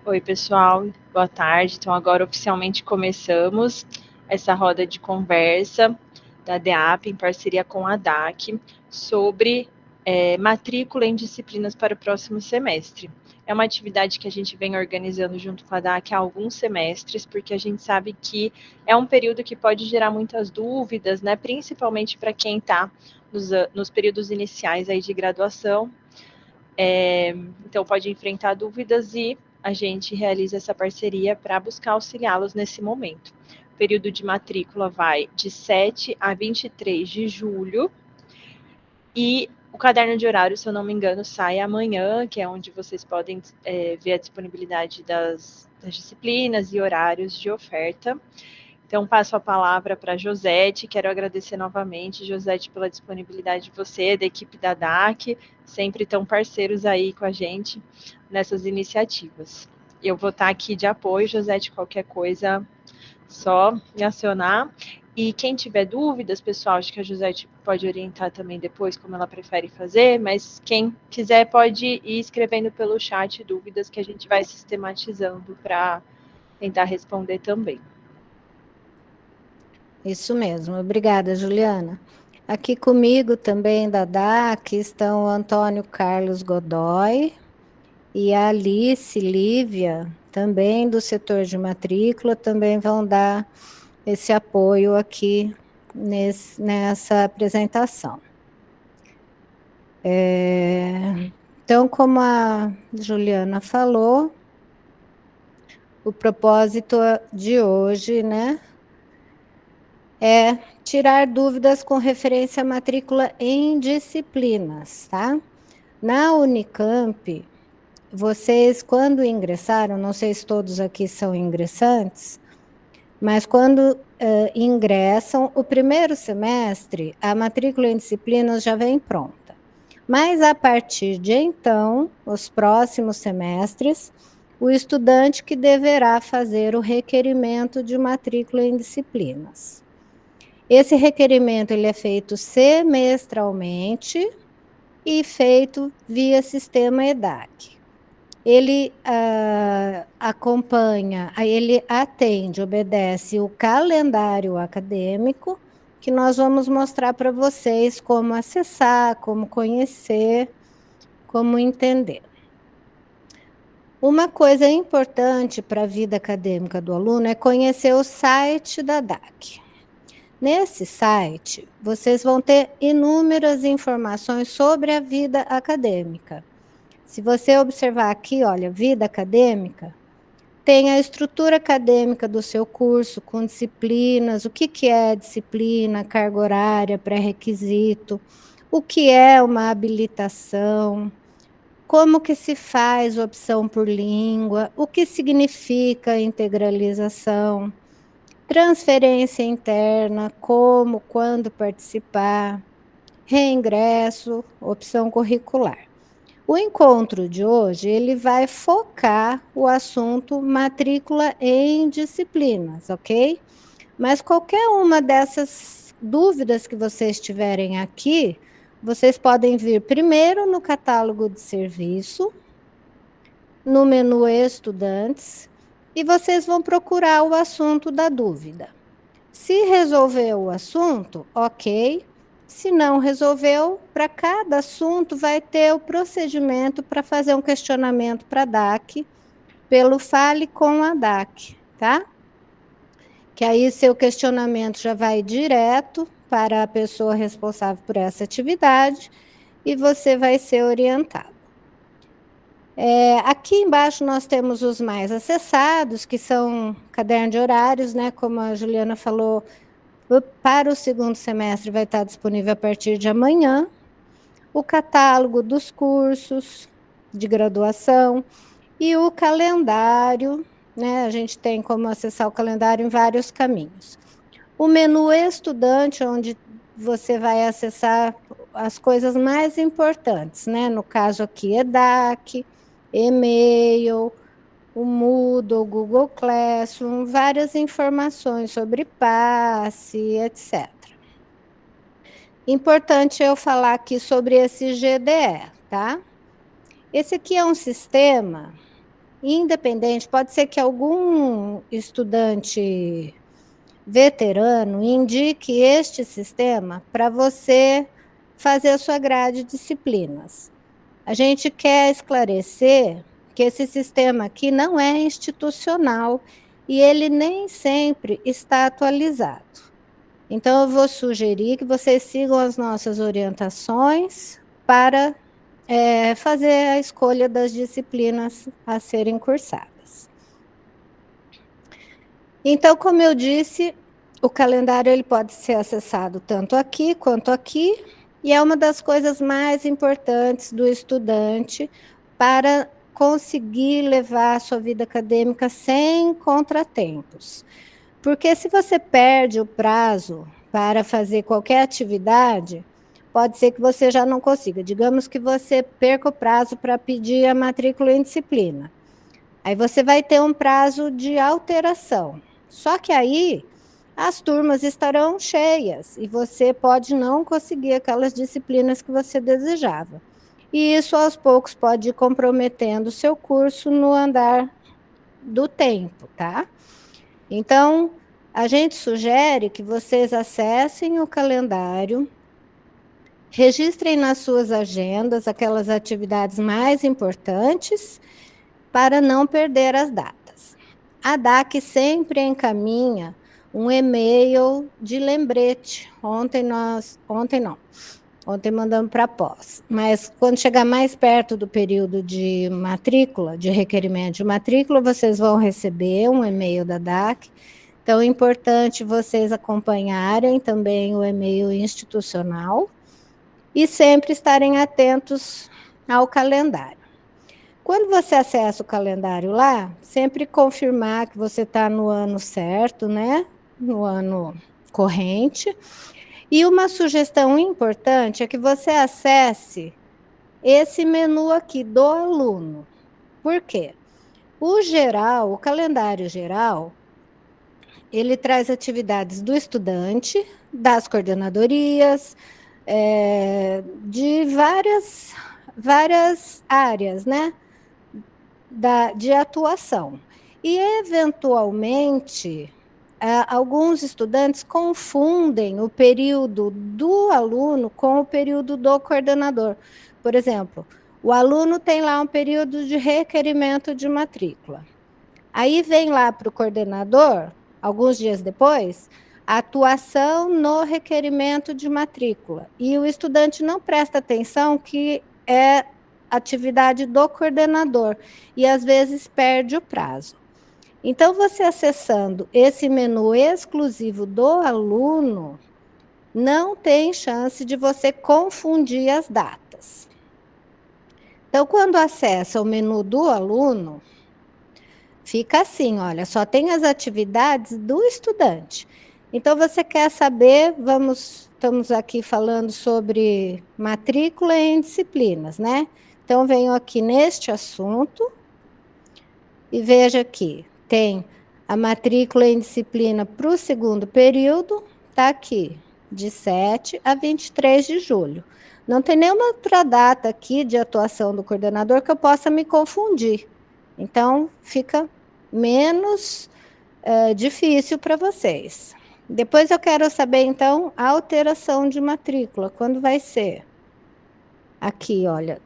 Oi, pessoal, boa tarde. Então, agora oficialmente começamos essa roda de conversa da DEAP em parceria com a DAC sobre matrícula em disciplinas para o próximo semestre. É uma atividade que a gente vem organizando junto com a DAC há alguns semestres, porque a gente sabe que é um período que pode gerar muitas dúvidas, né? Principalmente para quem está nos períodos iniciais aí de graduação. Então, pode enfrentar dúvidas e a gente realiza essa parceria para buscar auxiliá-los nesse momento. O período de matrícula vai de 7 a 23 de julho e o caderno de horário, se eu não me engano, sai amanhã, que é onde vocês podem ver a disponibilidade das disciplinas e horários de oferta. Então, passo a palavra para a Josete. Quero agradecer novamente, Josete, pela disponibilidade de você, da equipe da DAC, sempre tão parceiros aí com a gente nessas iniciativas. Eu vou estar aqui de apoio, Josete, qualquer coisa, só me acionar. E quem tiver dúvidas, pessoal, acho que a Josete pode orientar também depois como ela prefere fazer, mas quem quiser pode ir escrevendo pelo chat dúvidas que a gente vai sistematizando para tentar responder também. Isso mesmo, obrigada, Juliana. Aqui comigo também da DAC estão o Antônio Carlos Godoy e a Alice Lívia, também do setor de matrícula, também vão dar esse apoio aqui nessa apresentação. Então, como a Juliana falou, o propósito de hoje, né, é tirar dúvidas com referência à matrícula em disciplinas, tá? Na Unicamp, vocês, quando ingressaram, não sei se todos aqui são ingressantes, mas quando ingressam, o primeiro semestre, a matrícula em disciplinas já vem pronta. Mas a partir de então, os próximos semestres, o estudante que deverá fazer o requerimento de matrícula em disciplinas. Esse requerimento ele é feito semestralmente e feito via sistema EDAC. Ele acompanha, ele atende, obedece o calendário acadêmico, que nós vamos mostrar para vocês como acessar, como conhecer, como entender. Uma coisa importante para a vida acadêmica do aluno é conhecer o site da DAC. Nesse site, vocês vão ter inúmeras informações sobre a vida acadêmica. Se você observar aqui, olha, vida acadêmica, tem a estrutura acadêmica do seu curso, com disciplinas, o que é disciplina, carga horária, pré-requisito, o que é uma habilitação, como que se faz opção por língua, o que significa integralização, transferência interna, como, quando participar, reingresso, opção curricular. O encontro de hoje, ele vai focar o assunto matrícula em disciplinas, ok? Mas qualquer uma dessas dúvidas que vocês tiverem aqui, vocês podem vir primeiro no catálogo de serviço, no menu estudantes, e vocês vão procurar o assunto da dúvida. Se resolveu o assunto, ok. Se não resolveu, para cada assunto vai ter o procedimento para fazer um questionamento para a DAC, pelo Fale com a DAC, tá? Que aí seu questionamento já vai direto para a pessoa responsável por essa atividade e você vai ser orientado. Aqui embaixo nós temos os mais acessados, que são caderno de horários, né? Como a Juliana falou, para o segundo semestre vai estar disponível a partir de amanhã. O catálogo dos cursos de graduação e o calendário, né? A gente tem como acessar o calendário em vários caminhos. O menu estudante, onde você vai acessar as coisas mais importantes, né? No caso aqui, EDAC, e-mail, o Moodle, o Google Classroom, várias informações sobre passe, etc. Importante eu falar aqui sobre esse GDE, tá? Esse aqui é um sistema independente, pode ser que algum estudante veterano indique este sistema para você fazer a sua grade de disciplinas. A gente quer esclarecer que esse sistema aqui não é institucional e ele nem sempre está atualizado. Então, eu vou sugerir que vocês sigam as nossas orientações para fazer a escolha das disciplinas a serem cursadas. Então, como eu disse, o calendário ele pode ser acessado tanto aqui quanto aqui, e é uma das coisas mais importantes do estudante para conseguir levar a sua vida acadêmica sem contratempos. Porque se você perde o prazo para fazer qualquer atividade, pode ser que você já não consiga. Digamos que você perca o prazo para pedir a matrícula em disciplina. Aí você vai ter um prazo de alteração. Só que aí as turmas estarão cheias e você pode não conseguir aquelas disciplinas que você desejava. E isso aos poucos pode ir comprometendo o seu curso no andar do tempo, tá? Então, a gente sugere que vocês acessem o calendário, registrem nas suas agendas aquelas atividades mais importantes para não perder as datas. A DAC sempre encaminha um e-mail de lembrete. Ontem mandamos para pós. Mas quando chegar mais perto do período de matrícula, de requerimento de matrícula, vocês vão receber um e-mail da DAC. Então, é importante vocês acompanharem também o e-mail institucional e sempre estarem atentos ao calendário. Quando você acessa o calendário lá, sempre confirmar que você está no ano certo, né? No ano corrente. E uma sugestão importante é que você acesse esse menu aqui do aluno. Por quê? O calendário geral, ele traz atividades do estudante, das coordenadorias, de várias áreas, né? De atuação. E, eventualmente, alguns estudantes confundem o período do aluno com o período do coordenador. Por exemplo, o aluno tem lá um período de requerimento de matrícula. Aí vem lá para o coordenador, alguns dias depois, a atuação no requerimento de matrícula. E o estudante não presta atenção que é atividade do coordenador e às vezes perde o prazo. Então, você acessando esse menu exclusivo do aluno, não tem chance de você confundir as datas. Então, quando acessa o menu do aluno, fica assim, olha, só tem as atividades do estudante. Então, você quer saber, estamos aqui falando sobre matrícula em disciplinas, né? Então, venho aqui neste assunto e veja aqui, tem a matrícula em disciplina para o segundo período, está aqui, de 7 a 23 de julho. Não tem nenhuma outra data aqui de atuação do coordenador que eu possa me confundir. Então, fica menos difícil para vocês. Depois eu quero saber, então, a alteração de matrícula, quando vai ser? Aqui, olha,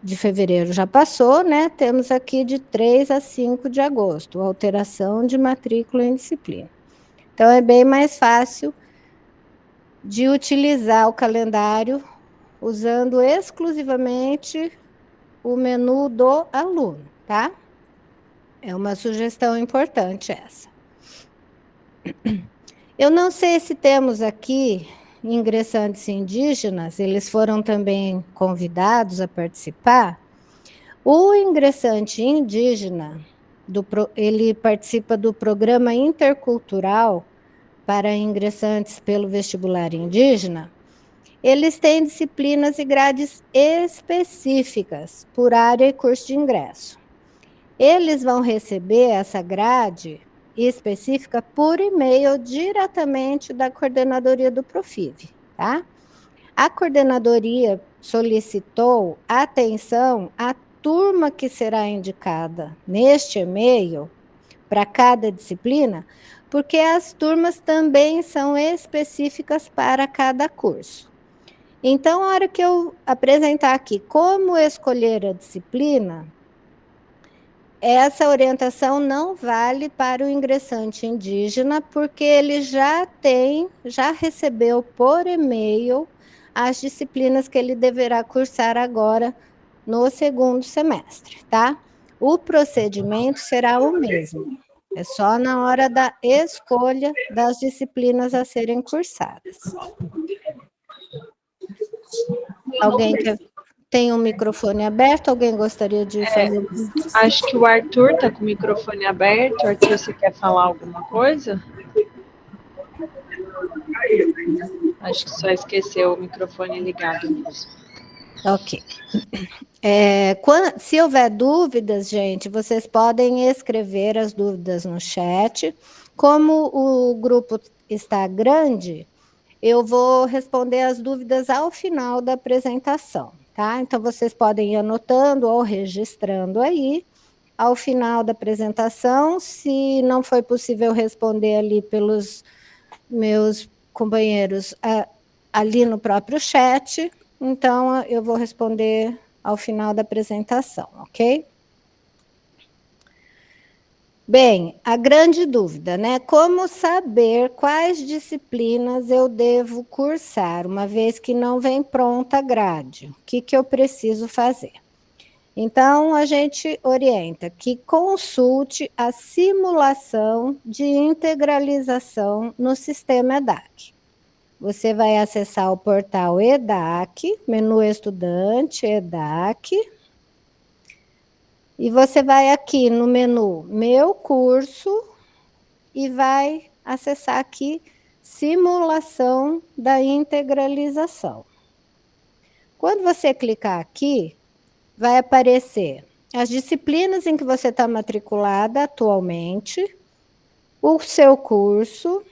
de fevereiro já passou, né? Temos aqui de 3 a 5 de agosto, alteração de matrícula em disciplina. Então, é bem mais fácil de utilizar o calendário usando exclusivamente o menu do aluno, tá? É uma sugestão importante essa. Eu não sei se temos aqui ingressantes indígenas, eles foram também convidados a participar. O ingressante indígena, ele participa do programa intercultural para ingressantes pelo vestibular indígena. Eles têm disciplinas e grades específicas por área e curso de ingresso. Eles vão receber essa grade específica por e-mail diretamente da coordenadoria do Profiv, tá? A coordenadoria solicitou atenção a turma que será indicada neste e-mail para cada disciplina, porque as turmas também são específicas para cada curso. Então, a hora que eu apresentar aqui como escolher a disciplina, essa orientação não vale para o ingressante indígena, porque ele já recebeu por e-mail as disciplinas que ele deverá cursar agora no segundo semestre, tá? O procedimento será o mesmo. É só na hora da escolha das disciplinas a serem cursadas. Alguém tem um microfone aberto? Alguém gostaria de fazer? Acho que o Arthur está com o microfone aberto. Arthur, você quer falar alguma coisa? Acho que só esqueceu o microfone ligado mesmo. Ok. Se houver dúvidas, gente, vocês podem escrever as dúvidas no chat. Como o grupo está grande, eu vou responder as dúvidas ao final da apresentação, tá? Então, vocês podem ir anotando ou registrando aí. Ao final da apresentação, se não foi possível responder ali pelos meus companheiros ali no próprio chat, então eu vou responder ao final da apresentação, ok? Bem, a grande dúvida, né? Como saber quais disciplinas eu devo cursar, uma vez que não vem pronta a grade? O que eu preciso fazer? Então, a gente orienta que consulte a simulação de integralização no sistema EDAC. Você vai acessar o portal EDAC, menu estudante, EDAC, e você vai aqui no menu Meu Curso e vai acessar aqui Simulação da Integralização. Quando você clicar aqui, vai aparecer as disciplinas em que você está matriculada atualmente, o seu curso,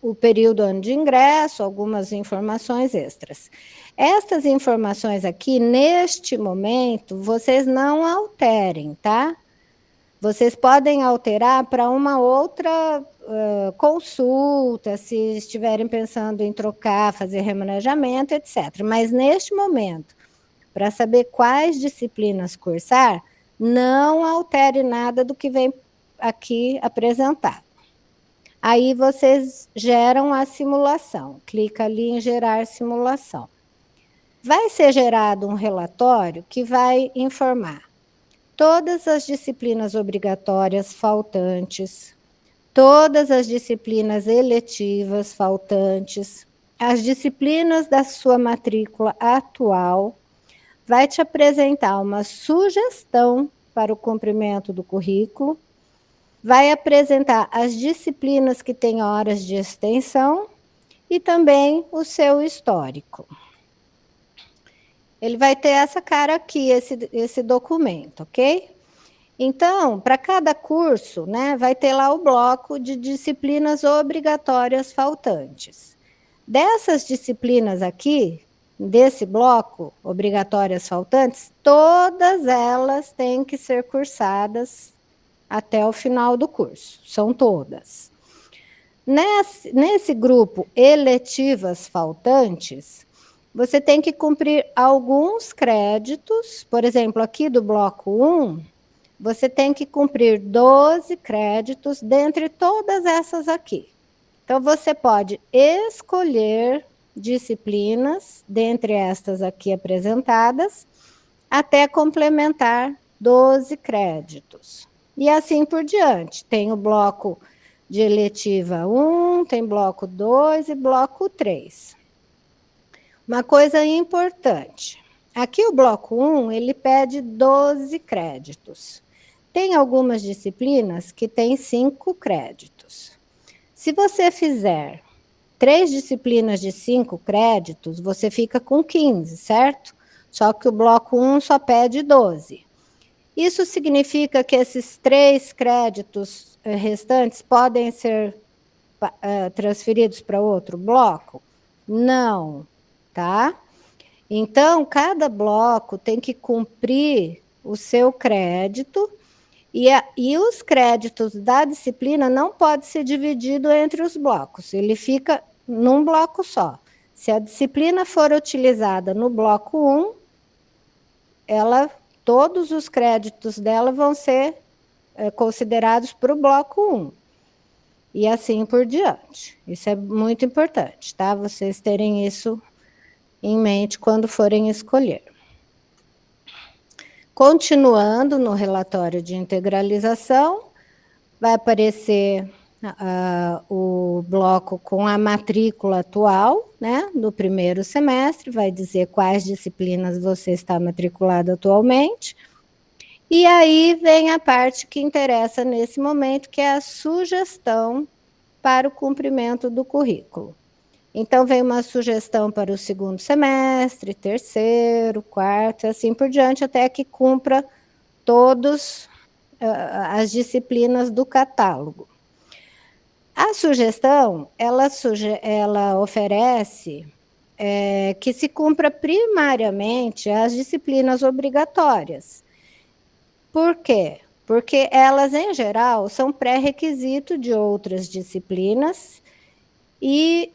o período ano de ingresso, algumas informações extras. Estas informações aqui, neste momento, vocês não alterem, tá? Vocês podem alterar para uma outra consulta, se estiverem pensando em trocar, fazer remanejamento, etc. Mas, neste momento, para saber quais disciplinas cursar, não altere nada do que vem aqui apresentado. Aí vocês geram a simulação. Clica ali em gerar simulação. Vai ser gerado um relatório que vai informar todas as disciplinas obrigatórias faltantes, todas as disciplinas eletivas faltantes, as disciplinas da sua matrícula atual, vai te apresentar uma sugestão para o cumprimento do currículo, vai apresentar as disciplinas que têm horas de extensão e também o seu histórico. Ele vai ter essa cara aqui, esse documento, ok? Então, para cada curso, né, vai ter lá o bloco de disciplinas obrigatórias faltantes. Dessas disciplinas aqui, desse bloco, obrigatórias faltantes, todas elas têm que ser cursadas até o final do curso, são todas. Nesse grupo, eletivas faltantes, você tem que cumprir alguns créditos, por exemplo, aqui do bloco 1, você tem que cumprir 12 créditos dentre todas essas aqui. Então, você pode escolher disciplinas, dentre estas aqui apresentadas, até complementar 12 créditos. E assim por diante. Tem o bloco de eletiva 1, tem bloco 2 e bloco 3. Uma coisa importante. Aqui o bloco 1, ele pede 12 créditos. Tem algumas disciplinas que têm 5 créditos. Se você fizer 3 disciplinas de 5 créditos, você fica com 15, certo? Só que o bloco 1 só pede 12. Isso significa que esses 3 créditos restantes podem ser transferidos para outro bloco? Não, tá? Então, cada bloco tem que cumprir o seu crédito, e os créditos da disciplina não pode ser dividido entre os blocos, ele fica num bloco só. Se a disciplina for utilizada no bloco 1, todos os créditos dela vão ser considerados para o bloco 1. E assim por diante. Isso é muito importante, tá? Vocês terem isso em mente quando forem escolher. Continuando no relatório de integralização, vai aparecer o bloco com a matrícula atual, né, do primeiro semestre, vai dizer quais disciplinas você está matriculado atualmente. E aí vem a parte que interessa nesse momento, que é a sugestão para o cumprimento do currículo. Então, vem uma sugestão para o segundo semestre, terceiro, quarto, assim por diante, até que cumpra todas as disciplinas do catálogo. A sugestão, ela oferece que se cumpra primariamente as disciplinas obrigatórias. Por quê? Porque elas, em geral, são pré-requisito de outras disciplinas e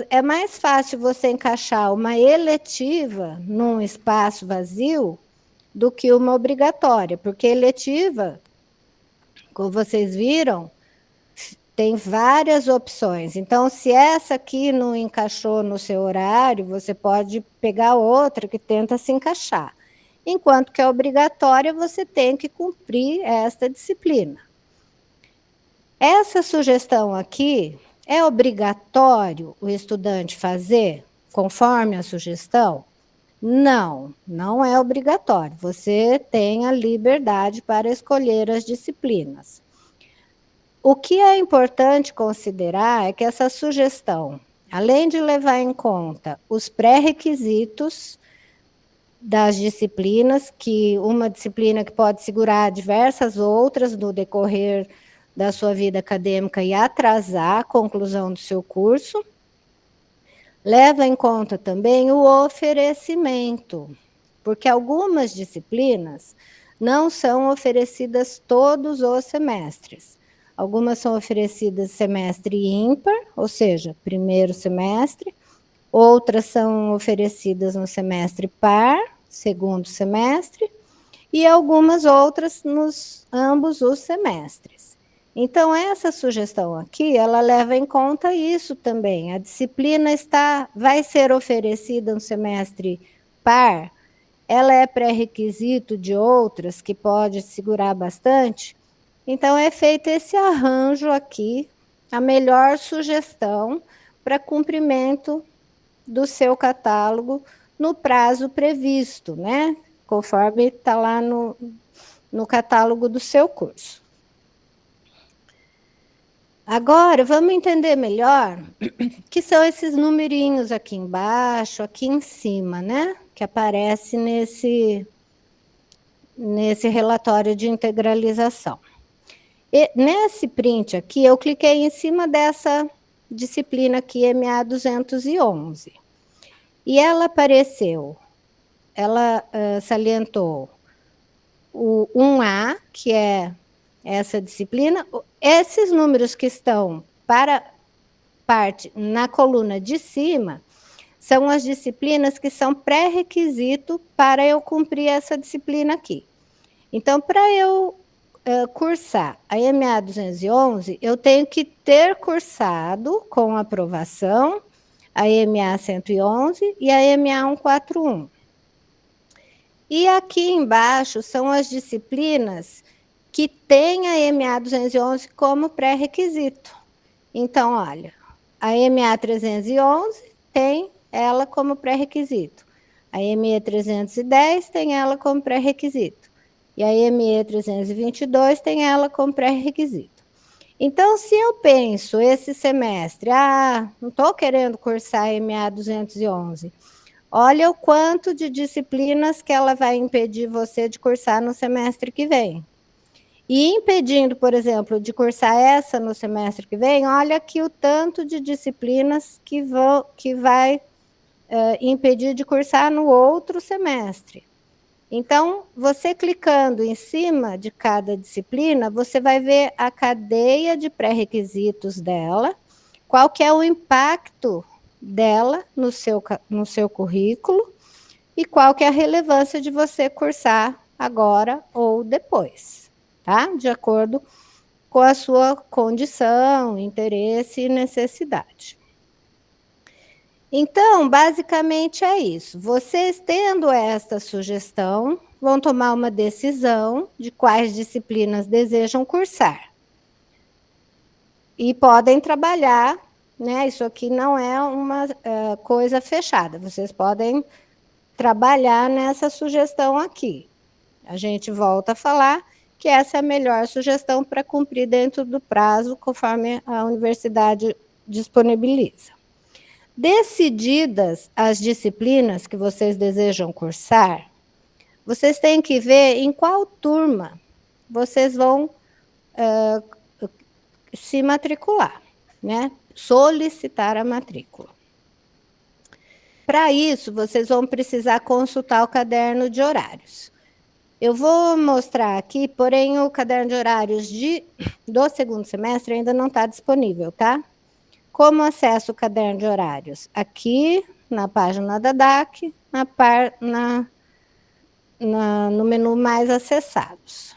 é mais fácil você encaixar uma eletiva num espaço vazio do que uma obrigatória, porque eletiva, como vocês viram, tem várias opções. Então, se essa aqui não encaixou no seu horário, você pode pegar outra que tenta se encaixar. Enquanto que a obrigatória, você tem que cumprir esta disciplina. Essa sugestão aqui, é obrigatório o estudante fazer conforme a sugestão? Não, não é obrigatório. Você tem a liberdade para escolher as disciplinas. O que é importante considerar é que essa sugestão, além de levar em conta os pré-requisitos das disciplinas, que uma disciplina que pode segurar diversas outras no decorrer da sua vida acadêmica e atrasar a conclusão do seu curso, leva em conta também o oferecimento, porque algumas disciplinas não são oferecidas todos os semestres. Algumas são oferecidas semestre ímpar, ou seja, primeiro semestre. Outras são oferecidas no semestre par, segundo semestre. E algumas outras nos ambos os semestres. Então, essa sugestão aqui, ela leva em conta isso também. A disciplina vai ser oferecida no semestre par, ela é pré-requisito de outras que pode segurar bastante. Então, é feito esse arranjo aqui, a melhor sugestão para cumprimento do seu catálogo no prazo previsto, né? Conforme está lá no catálogo do seu curso. Agora, vamos entender melhor que são esses numerinhos aqui embaixo, aqui em cima, né? Que aparece nesse relatório de integralização. E nesse print aqui, eu cliquei em cima dessa disciplina aqui, MA 211. E ela apareceu, ela salientou o 1A, que é essa disciplina. Esses números que estão para parte na coluna de cima são as disciplinas que são pré-requisito para eu cumprir essa disciplina aqui. Então, para eu cursar a MA 211, eu tenho que ter cursado com aprovação a MA 111 e a MA 141. E aqui embaixo são as disciplinas que têm a MA 211 como pré-requisito. Então, olha, a MA 311 tem ela como pré-requisito. A ME 310 tem ela como pré-requisito. E a ME 322 tem ela como pré-requisito. Então, se eu penso esse semestre, não estou querendo cursar a MA 211, olha o quanto de disciplinas que ela vai impedir você de cursar no semestre que vem. E impedindo, por exemplo, de cursar essa no semestre que vem, olha aqui o tanto de disciplinas que vai impedir de cursar no outro semestre. Então, você clicando em cima de cada disciplina, você vai ver a cadeia de pré-requisitos dela, qual que é o impacto dela no seu currículo e qual que é a relevância de você cursar agora ou depois, tá? De acordo com a sua condição, interesse e necessidade. Então, basicamente é isso. Vocês tendo esta sugestão, vão tomar uma decisão de quais disciplinas desejam cursar. E podem trabalhar, né? Isso aqui não é uma coisa fechada. Vocês podem trabalhar nessa sugestão aqui. A gente volta a falar que essa é a melhor sugestão para cumprir dentro do prazo, conforme a universidade disponibiliza. Decididas as disciplinas que vocês desejam cursar, vocês têm que ver em qual turma vocês vão se matricular, né? Solicitar a matrícula. Para isso, vocês vão precisar consultar o caderno de horários. Eu vou mostrar aqui, porém o caderno de horários do segundo semestre ainda não está disponível, tá? Como acesso o caderno de horários? Aqui na página da DAC, no menu mais acessados.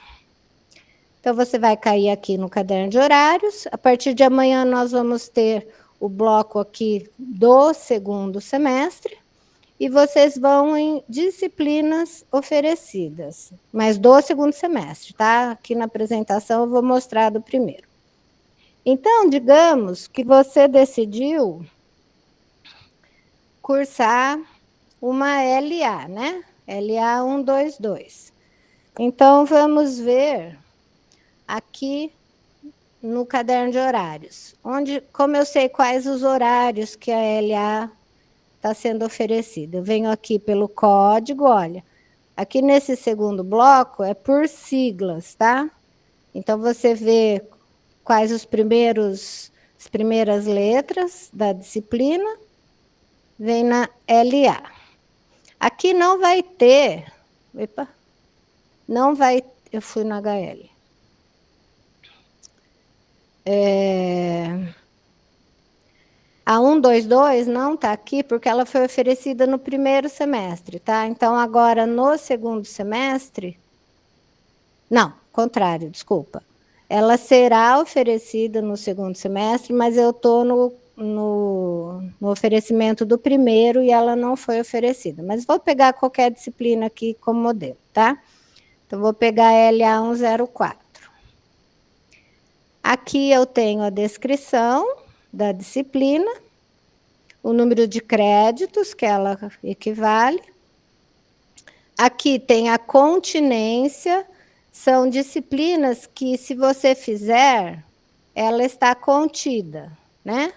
Então, você vai cair aqui no caderno de horários. A partir de amanhã, nós vamos ter o bloco aqui do segundo semestre. E vocês vão em disciplinas oferecidas, mas do segundo semestre, tá? Aqui na apresentação eu vou mostrar do primeiro. Então, digamos que você decidiu cursar uma LA, né? LA 122. Então, vamos ver aqui no caderno de horários, como eu sei quais os horários que a LA está sendo oferecida. Eu venho aqui pelo código, olha, aqui nesse segundo bloco é por siglas, tá? Então, você vê quais as primeiras letras da disciplina, vem na LA. Aqui não vai ter, eu fui na HL. A 122 não está aqui porque ela foi oferecida no primeiro semestre, tá? Então, agora no segundo semestre, não, contrário, desculpa. Ela será oferecida no segundo semestre, mas eu estou no oferecimento do primeiro e ela não foi oferecida. Mas vou pegar qualquer disciplina aqui como modelo, tá? Então, vou pegar a LA 104. Aqui eu tenho a descrição da disciplina, o número de créditos que ela equivale. Aqui tem a continência. São disciplinas que, se você fizer, ela está contida, né?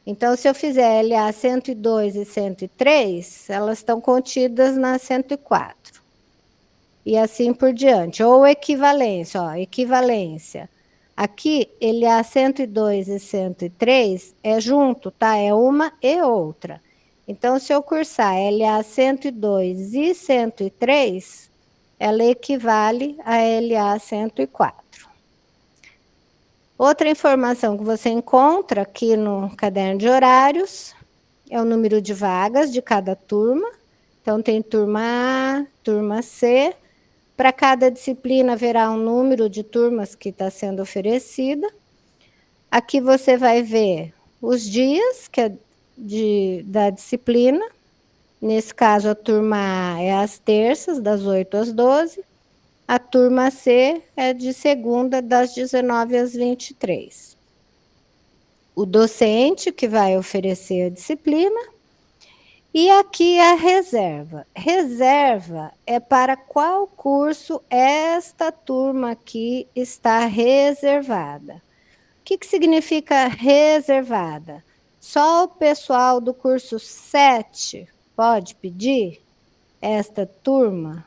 Então, se eu fizer LA 102 e 103, elas estão contidas na 104. E assim por diante. Ou equivalência, ó, equivalência. Aqui, LA 102 e 103 é junto, tá? É uma e outra. Então, se eu cursar LA 102 e 103, ela equivale a LA 104. Outra informação que você encontra aqui no caderno de horários é o número de vagas de cada turma. Então, tem turma A, turma C. Para cada disciplina haverá um número de turmas que está sendo oferecida. Aqui você vai ver os dias da disciplina. Nesse caso, a turma A é às terças, das 8 às 12. A turma C é de segunda, das 19 às 23. O docente que vai oferecer a disciplina. E aqui a reserva. Reserva é para qual curso esta turma aqui está reservada. O que significa reservada? Só o pessoal do curso 7 pode pedir esta turma?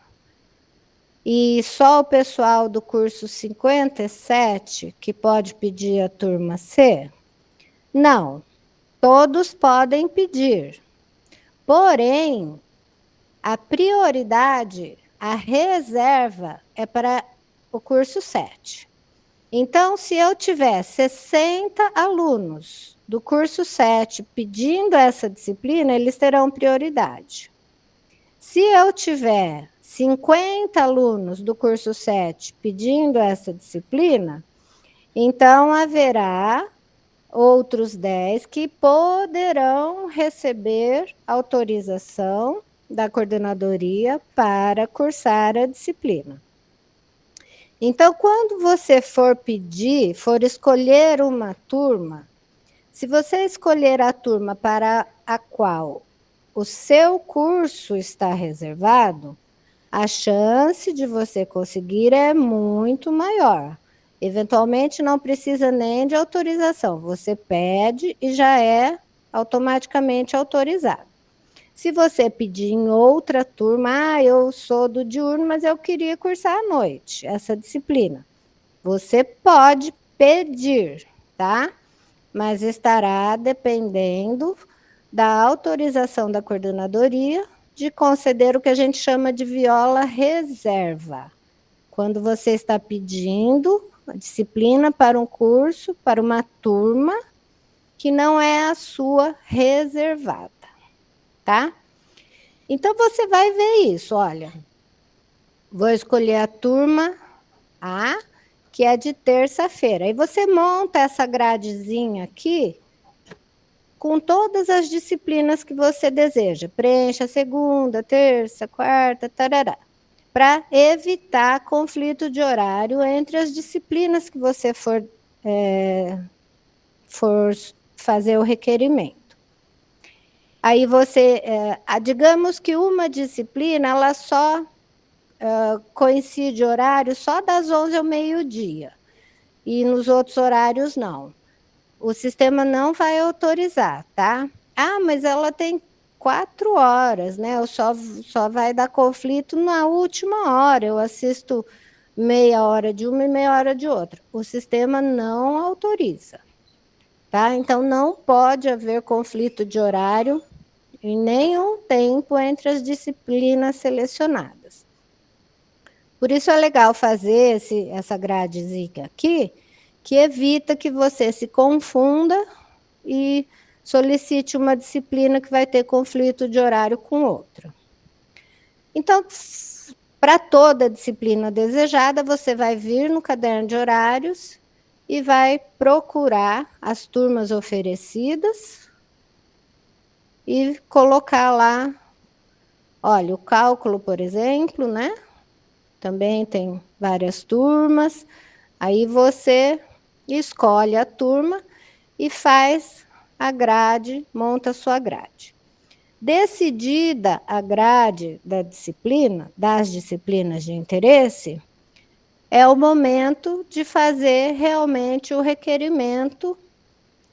E só o pessoal do curso 57 que pode pedir a turma C? Não, todos podem pedir. Porém, a prioridade, a reserva é para o curso 7. Então, se eu tiver 60 alunos do curso 7 pedindo essa disciplina, eles terão prioridade. Se eu tiver 50 alunos do curso 7 pedindo essa disciplina, então haverá outros 10 que poderão receber autorização da coordenadoria para cursar a disciplina. Então, quando você for pedir, for escolher uma turma, se você escolher a turma para a qual o seu curso está reservado, a chance de você conseguir é muito maior. Eventualmente, não precisa nem de autorização. Você pede e já é automaticamente autorizado. Se você pedir em outra turma, eu sou do diurno, mas eu queria cursar à noite, essa disciplina. Você pode pedir, tá? Mas estará dependendo da autorização da coordenadoria de conceder o que a gente chama de viola reserva. Quando você está pedindo a disciplina para um curso, para uma turma que não é a sua reservada, tá? Então, você vai ver isso, olha. Vou escolher a turma A, que é de terça-feira. Aí você monta essa gradezinha aqui com todas as disciplinas que você deseja. Preencha segunda, terça, quarta, tarará. Para evitar conflito de horário entre as disciplinas que você for fazer o requerimento. Aí você, digamos que uma disciplina, ela só coincide horário só das 11 ao meio-dia, e nos outros horários não. O sistema não vai autorizar, tá? Ah, mas ela tem 4 horas, né? Só vai dar conflito na última hora. Eu assisto meia hora de uma e meia hora de outra. O sistema não autoriza, tá? Então, não pode haver conflito de horário em nenhum tempo entre as disciplinas selecionadas. Por isso é legal fazer essa gradezinha aqui, que evita que você se confunda e solicite uma disciplina que vai ter conflito de horário com outra. Então, para toda disciplina desejada, você vai vir no caderno de horários e vai procurar as turmas oferecidas e colocar lá, olha, o cálculo, por exemplo, né? Também tem várias turmas. Aí você escolhe a turma e faz a grade, monta a sua grade. Decidida a grade da disciplina, das disciplinas de interesse, é o momento de fazer realmente o requerimento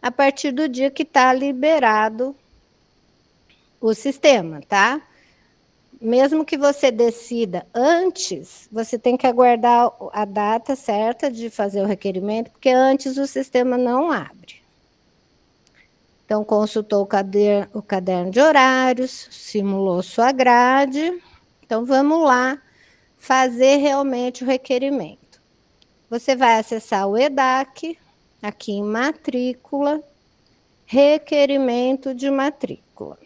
a partir do dia que está liberado o sistema, tá? Mesmo que você decida antes, você tem que aguardar a data certa de fazer o requerimento, porque antes o sistema não abre. Então, consultou o caderno de horários, simulou sua grade. Então, vamos lá fazer realmente o requerimento. Você vai acessar o EDAC, aqui em matrícula, requerimento de matrícula.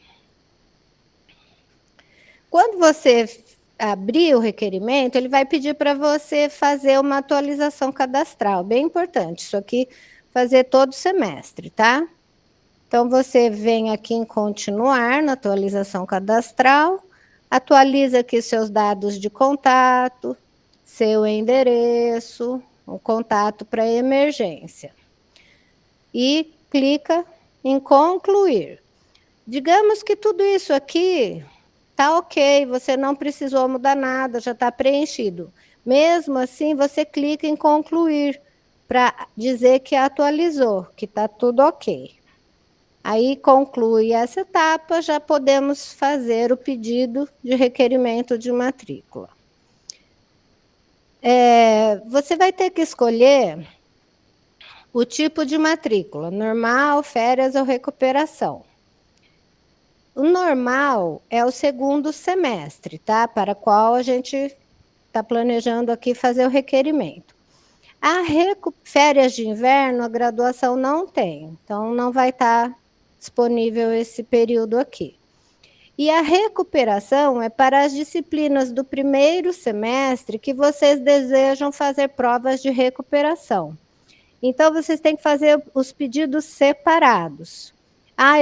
Quando você abrir o requerimento, ele vai pedir para você fazer uma atualização cadastral, bem importante, isso aqui fazer todo semestre, tá? Então, você vem aqui em continuar na atualização cadastral, atualiza aqui seus dados de contato, seu endereço, o contato para emergência. E clica em concluir. Digamos que tudo isso aqui tá ok, você não precisou mudar nada, já está preenchido. Mesmo assim, você clica em concluir para dizer que atualizou, que está tudo ok. Aí conclui essa etapa, já podemos fazer o pedido de requerimento de matrícula. Você vai ter que escolher o tipo de matrícula, normal, férias ou recuperação. O normal é o segundo semestre, tá? Para qual a gente está planejando aqui fazer o requerimento. Férias de inverno, a graduação não tem, então não vai estar disponível esse período aqui. E a recuperação é para as disciplinas do primeiro semestre que vocês desejam fazer provas de recuperação. Então, vocês têm que fazer os pedidos separados.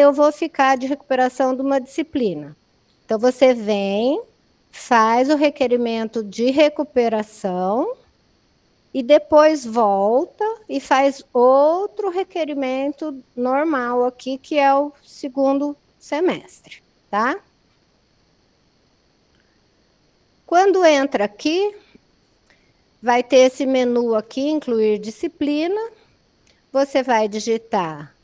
Eu vou ficar de recuperação de uma disciplina. Então, você vem, faz o requerimento de recuperação e depois volta e faz outro requerimento normal aqui, que é o segundo semestre, tá? Quando entra aqui, vai ter esse menu aqui, incluir disciplina. Você vai digitar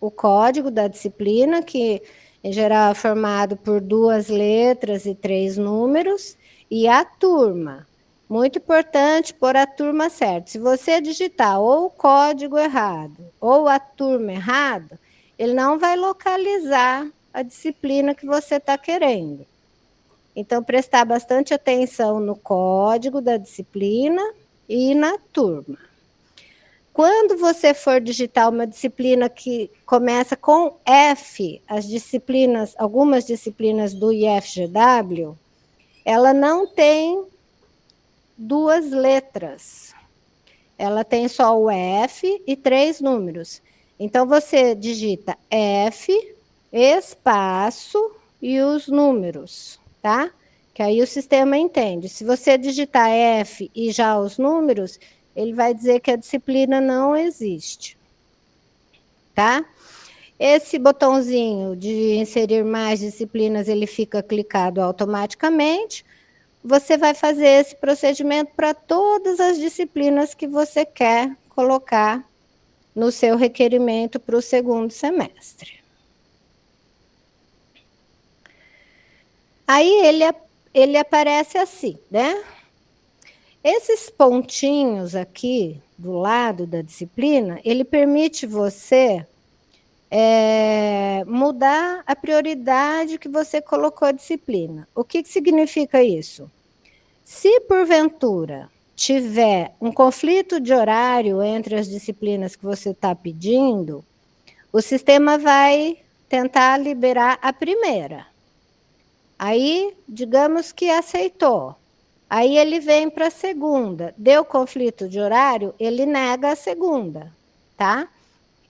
o código da disciplina, que em geral é formado por 2 letras e 3 números, e a turma. Muito importante pôr a turma certa. Se você digitar ou o código errado ou a turma errada, ele não vai localizar a disciplina que você está querendo. Então, prestar bastante atenção no código da disciplina e na turma. Quando você for digitar uma disciplina que começa com F, algumas disciplinas do IFGW, ela não tem 2 letras. Ela tem só o F e 3 números. Então, você digita F, espaço e os números, tá? Que aí o sistema entende. Se você digitar F e já os números, ele vai dizer que a disciplina não existe, tá? Esse botãozinho de inserir mais disciplinas, ele fica clicado automaticamente. Você vai fazer esse procedimento para todas as disciplinas que você quer colocar no seu requerimento para o segundo semestre. Aí ele aparece assim, né? Esses pontinhos aqui do lado da disciplina, ele permite você mudar a prioridade que você colocou a disciplina. O que significa isso? Se porventura tiver um conflito de horário entre as disciplinas que você está pedindo, o sistema vai tentar liberar a primeira. Aí, digamos que aceitou. Aí ele vem para a segunda. Deu conflito de horário, ele nega a segunda, tá?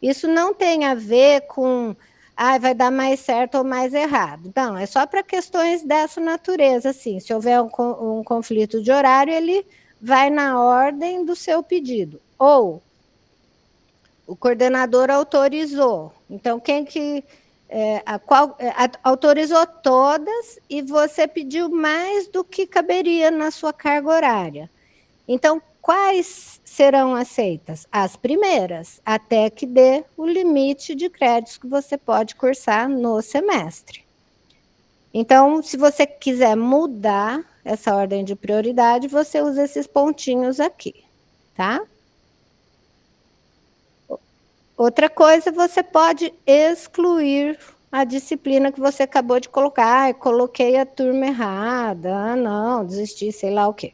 Isso não tem a ver com vai dar mais certo ou mais errado. Não, é só para questões dessa natureza, assim. Se houver um conflito de horário, ele vai na ordem do seu pedido. Ou o coordenador autorizou. Então, autorizou todas e você pediu mais do que caberia na sua carga horária. Então, quais serão aceitas? As primeiras, até que dê o limite de créditos que você pode cursar no semestre. Então, se você quiser mudar essa ordem de prioridade, você usa esses pontinhos aqui, tá? Outra coisa, você pode excluir a disciplina que você acabou de colocar. Eu coloquei a turma errada, não, desisti, sei lá o quê.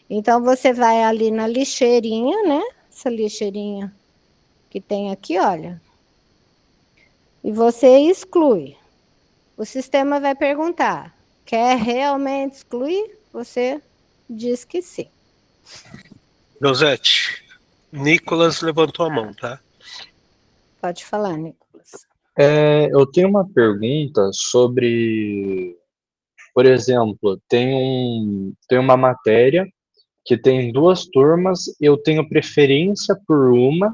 Então, você vai ali na lixeirinha, né? Essa lixeirinha que tem aqui, olha. E você exclui. O sistema vai perguntar, quer realmente excluir? Você diz que sim. Josete, Nicolas levantou a mão, tá? Pode falar, Nicolas. Eu tenho uma pergunta sobre, por exemplo, tem uma matéria que tem 2 turmas, eu tenho preferência por uma,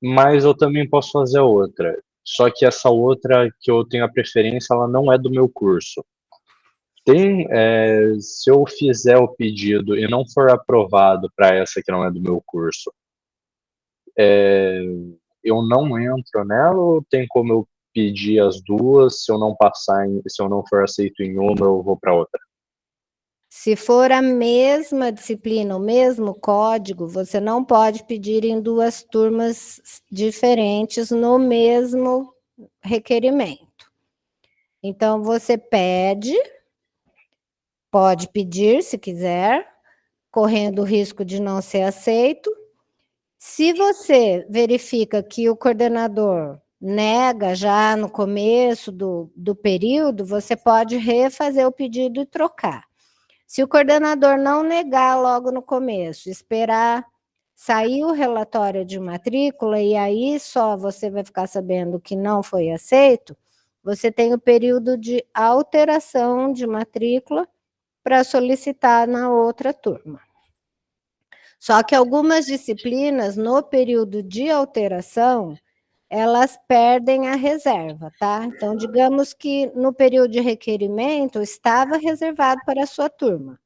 mas eu também posso fazer a outra. Só que essa outra que eu tenho a preferência, ela não é do meu curso. Se eu fizer o pedido e não for aprovado para essa que não é do meu curso, eu não entro nela ou tem como eu pedir as duas? Se eu não se eu não for aceito em uma, eu vou para outra? Se for a mesma disciplina, o mesmo código, você não pode pedir em 2 turmas diferentes no mesmo requerimento. Então, você pode pedir se quiser, correndo o risco de não ser aceito. Se você verifica que o coordenador nega já no começo do período, você pode refazer o pedido e trocar. Se o coordenador não negar logo no começo, esperar sair o relatório de matrícula e aí só você vai ficar sabendo que não foi aceito, você tem o período de alteração de matrícula para solicitar na outra turma. Só que algumas disciplinas, no período de alteração, elas perdem a reserva, tá? Então, digamos que no período de requerimento estava reservado para a sua turma,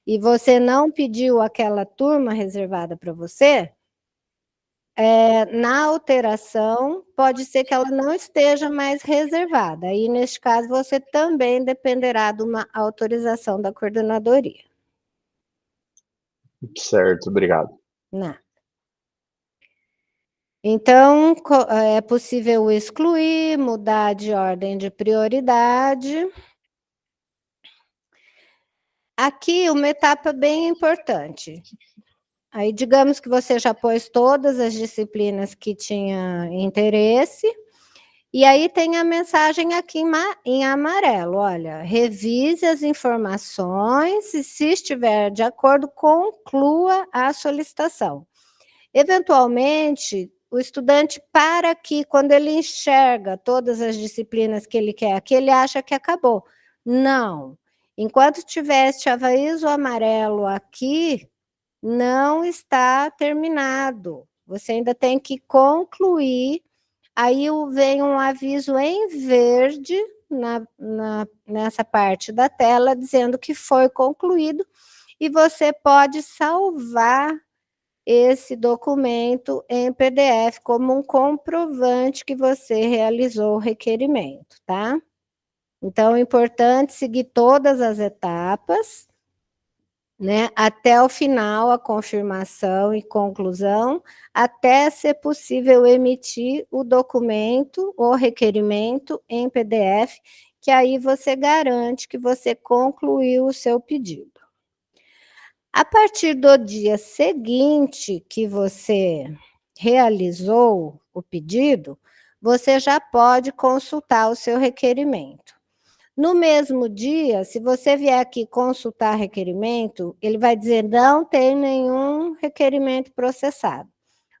e você não pediu aquela turma reservada para você, na alteração, pode ser que ela não esteja mais reservada. Aí, neste caso, você também dependerá de uma autorização da coordenadoria. Certo, obrigado. Não. Então, é possível excluir, mudar de ordem de prioridade. Aqui, uma etapa bem importante. Aí, digamos que você já pôs todas as disciplinas que tinha interesse, e aí tem a mensagem aqui em amarelo, olha, revise as informações e, se estiver de acordo, conclua a solicitação. Eventualmente, o estudante para aqui, quando ele enxerga todas as disciplinas que ele quer aqui, ele acha que acabou. Não. Enquanto tiver este aviso amarelo aqui, não está terminado. Você ainda tem que concluir. Aí vem um aviso em verde nessa parte da tela, dizendo que foi concluído, e você pode salvar esse documento em PDF como um comprovante que você realizou o requerimento, tá? Então, é importante seguir todas as etapas, né, até o final, a confirmação e conclusão, até ser possível emitir o documento ou requerimento em PDF, que aí você garante que você concluiu o seu pedido. A partir do dia seguinte que você realizou o pedido, você já pode consultar o seu requerimento. No mesmo dia, se você vier aqui consultar requerimento, ele vai dizer não tem nenhum requerimento processado.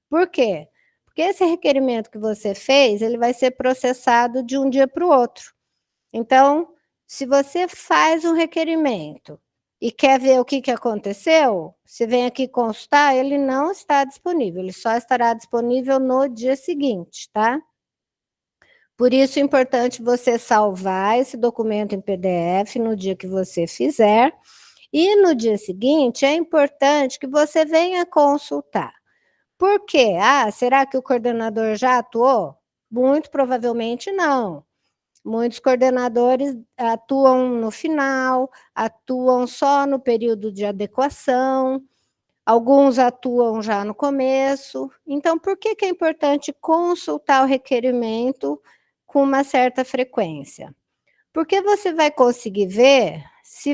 Por quê? Porque esse requerimento que você fez, ele vai ser processado de um dia para o outro. Então, se você faz um requerimento e quer ver o que aconteceu, você vem aqui consultar, ele não está disponível, ele só estará disponível no dia seguinte, tá? Por isso é importante você salvar esse documento em PDF no dia que você fizer, e no dia seguinte é importante que você venha consultar. Por quê? Será que o coordenador já atuou? Muito provavelmente não. Muitos coordenadores atuam no final, atuam só no período de adequação, alguns atuam já no começo. Então, por que é importante consultar o requerimento com uma certa frequência? Porque você vai conseguir ver se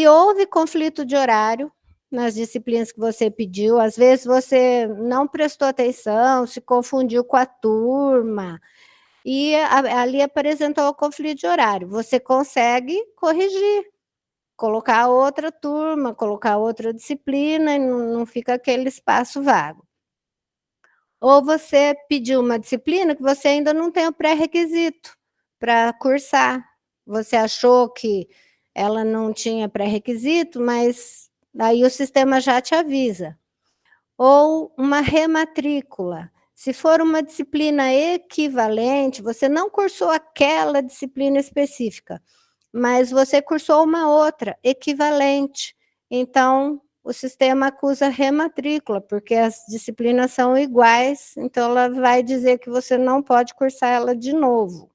houve conflito de horário nas disciplinas que você pediu, às vezes você não prestou atenção, se confundiu com a turma, e ali apresentou o conflito de horário. Você consegue corrigir, colocar outra turma, colocar outra disciplina, e não fica aquele espaço vago. Ou você pediu uma disciplina que você ainda não tem o pré-requisito para cursar. Você achou que ela não tinha pré-requisito, mas aí o sistema já te avisa. Ou uma rematrícula. Se for uma disciplina equivalente, você não cursou aquela disciplina específica, mas você cursou uma outra equivalente. Então, o sistema acusa rematrícula, porque as disciplinas são iguais, então ela vai dizer que você não pode cursar ela de novo.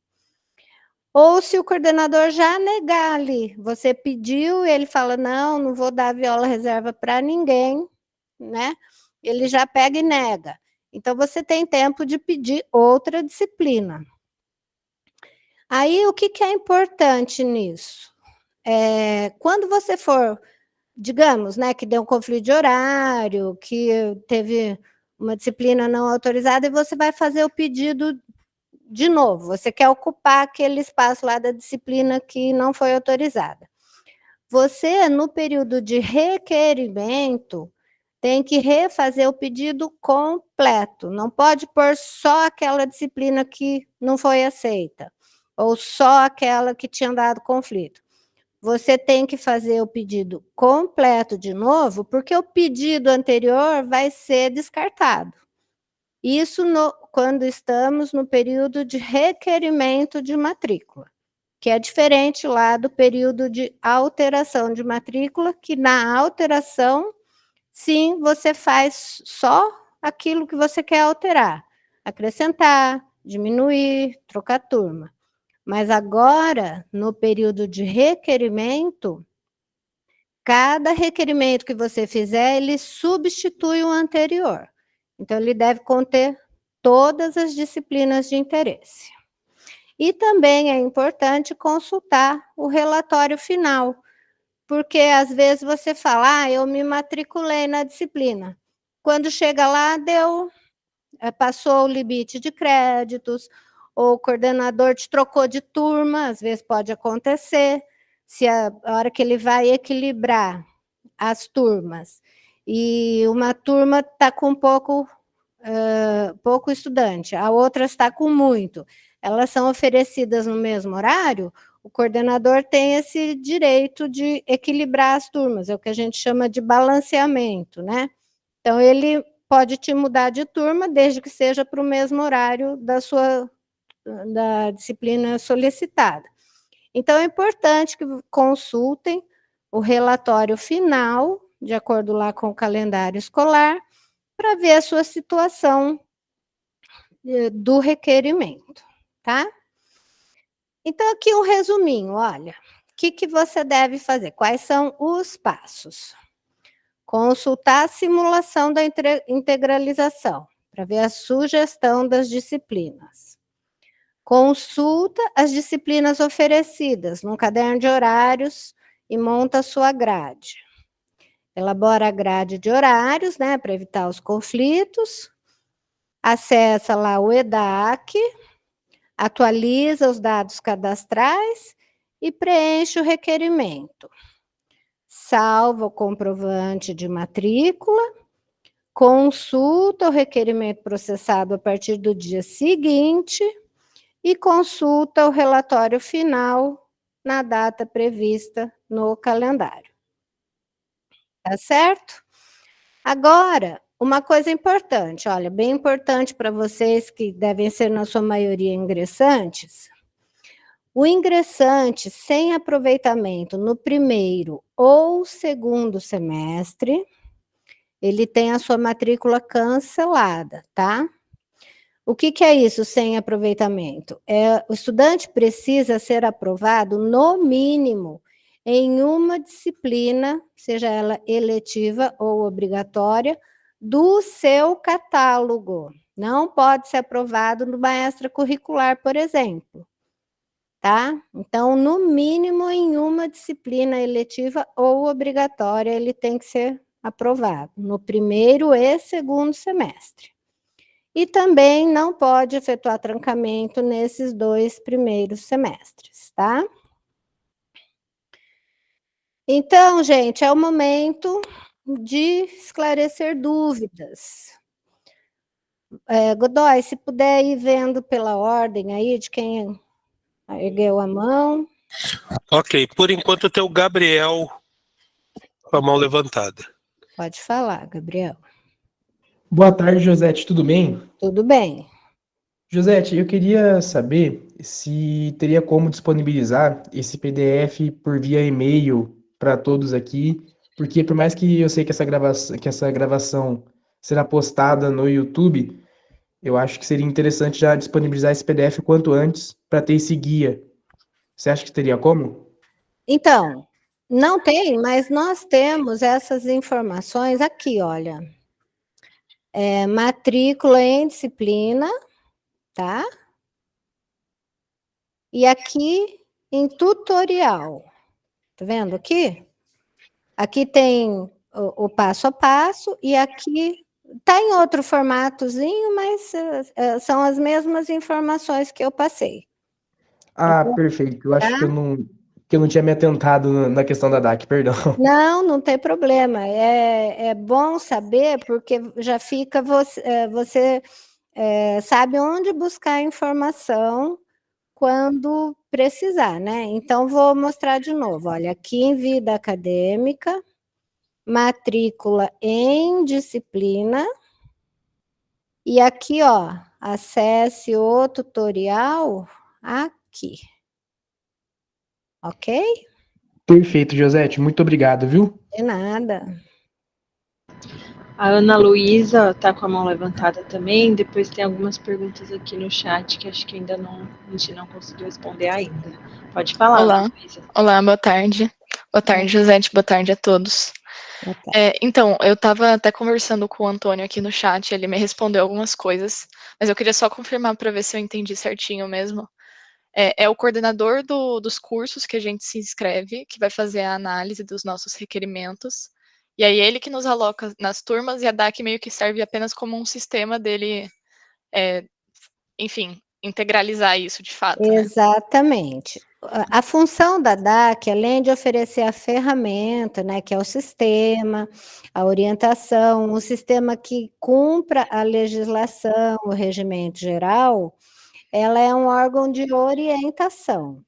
Ou se o coordenador já negar ali, você pediu, ele fala, não vou dar viola reserva para ninguém, né? Ele já pega e nega. Então, você tem tempo de pedir outra disciplina. Aí, o que é importante nisso? Quando você for, digamos, né, que deu um conflito de horário, que teve uma disciplina não autorizada, e você vai fazer o pedido de novo, você quer ocupar aquele espaço lá da disciplina que não foi autorizada. Você, no período de requerimento, tem que refazer o pedido completo, não pode pôr só aquela disciplina que não foi aceita, ou só aquela que tinha dado conflito. Você tem que fazer o pedido completo de novo, porque o pedido anterior vai ser descartado. Isso quando estamos no período de requerimento de matrícula, que é diferente lá do período de alteração de matrícula, que na alteração, sim, você faz só aquilo que você quer alterar, acrescentar, diminuir, trocar turma. Mas agora, no período de requerimento, cada requerimento que você fizer, ele substitui o anterior. Então, ele deve conter todas as disciplinas de interesse. E também é importante consultar o relatório final, porque às vezes você fala, eu me matriculei na disciplina. Quando chega lá, passou o limite de créditos, ou o coordenador te trocou de turma, às vezes pode acontecer, se a hora que ele vai equilibrar as turmas, e uma turma está com pouco estudante, a outra está com muito, elas são oferecidas no mesmo horário, o coordenador tem esse direito de equilibrar as turmas, é o que a gente chama de balanceamento, né? Então, ele pode te mudar de turma, desde que seja para o mesmo horário da disciplina solicitada. Então, é importante que consultem o relatório final, de acordo lá com o calendário escolar, para ver a sua situação do requerimento, tá? Então, aqui um resuminho, olha, o que você deve fazer? Quais são os passos? Consultar a simulação da integralização, para ver a sugestão das disciplinas. Consulta as disciplinas oferecidas no caderno de horários e monta a sua grade. Elabora a grade de horários, né, para evitar os conflitos. Acessa lá o EDAC, atualiza os dados cadastrais e preenche o requerimento. Salva o comprovante de matrícula, consulta o requerimento processado a partir do dia seguinte e consulta o relatório final na data prevista no calendário. Tá certo? Agora, uma coisa importante, olha, bem importante para vocês que devem ser, na sua maioria, ingressantes. O ingressante sem aproveitamento no primeiro ou segundo semestre, ele tem a sua matrícula cancelada, tá? O que é isso, sem aproveitamento? O estudante precisa ser aprovado, no mínimo, em uma disciplina, seja ela eletiva ou obrigatória, do seu catálogo. Não pode ser aprovado numa extracurricular, por exemplo. Tá? Então, no mínimo, em uma disciplina eletiva ou obrigatória, ele tem que ser aprovado, no primeiro e segundo semestre. E também não pode efetuar trancamento nesses 2 primeiros semestres, tá? Então, gente, é o momento de esclarecer dúvidas. Godoy, se puder ir vendo pela ordem aí de quem ergueu a mão. Ok, por enquanto tem o Gabriel com a mão levantada. Pode falar, Gabriel. Boa tarde, Josete, tudo bem? Tudo bem. Josete, eu queria saber se teria como disponibilizar esse PDF por via e-mail para todos aqui, porque por mais que eu sei que essa gravação será postada no YouTube, eu acho que seria interessante já disponibilizar esse PDF o quanto antes para ter esse guia. Você acha que teria como? Então, não tem, mas nós temos essas informações aqui, olha. Matrícula em disciplina, tá? E aqui em tutorial. Tá vendo aqui? Aqui tem o passo a passo e aqui tá em outro formatozinho, mas são as mesmas informações que eu passei. Ah, Então, perfeito. Eu acho tá? que eu não tinha me atentado na questão da DAC, perdão. Não tem problema. É bom saber, porque já fica você sabe onde buscar informação quando precisar, né? Então, vou mostrar de novo. Olha, aqui em vida acadêmica, matrícula em disciplina, e aqui, ó, acesse o tutorial aqui. Ok? Perfeito, Josete. Muito obrigado, viu? De nada. A Ana Luísa está com a mão levantada também. Depois tem algumas perguntas aqui no chat que acho que ainda não, a gente não conseguiu responder ainda. Pode falar, Olá. Ana Luísa. Olá, boa tarde. Boa tarde, Josete, boa tarde a todos. Então, eu estava até conversando com o Antônio aqui no chat, ele me respondeu algumas coisas, mas eu queria só confirmar para ver se eu entendi certinho mesmo. É o coordenador dos cursos que a gente se inscreve, que vai fazer a análise dos nossos requerimentos, e aí ele que nos aloca nas turmas, e a DAC meio que serve apenas como um sistema dele, enfim, integralizar isso de fato, né? Exatamente. A função da DAC, além de oferecer a ferramenta, né, que é o sistema, a orientação, um sistema que cumpra a legislação, o regimento geral, ela é um órgão de orientação.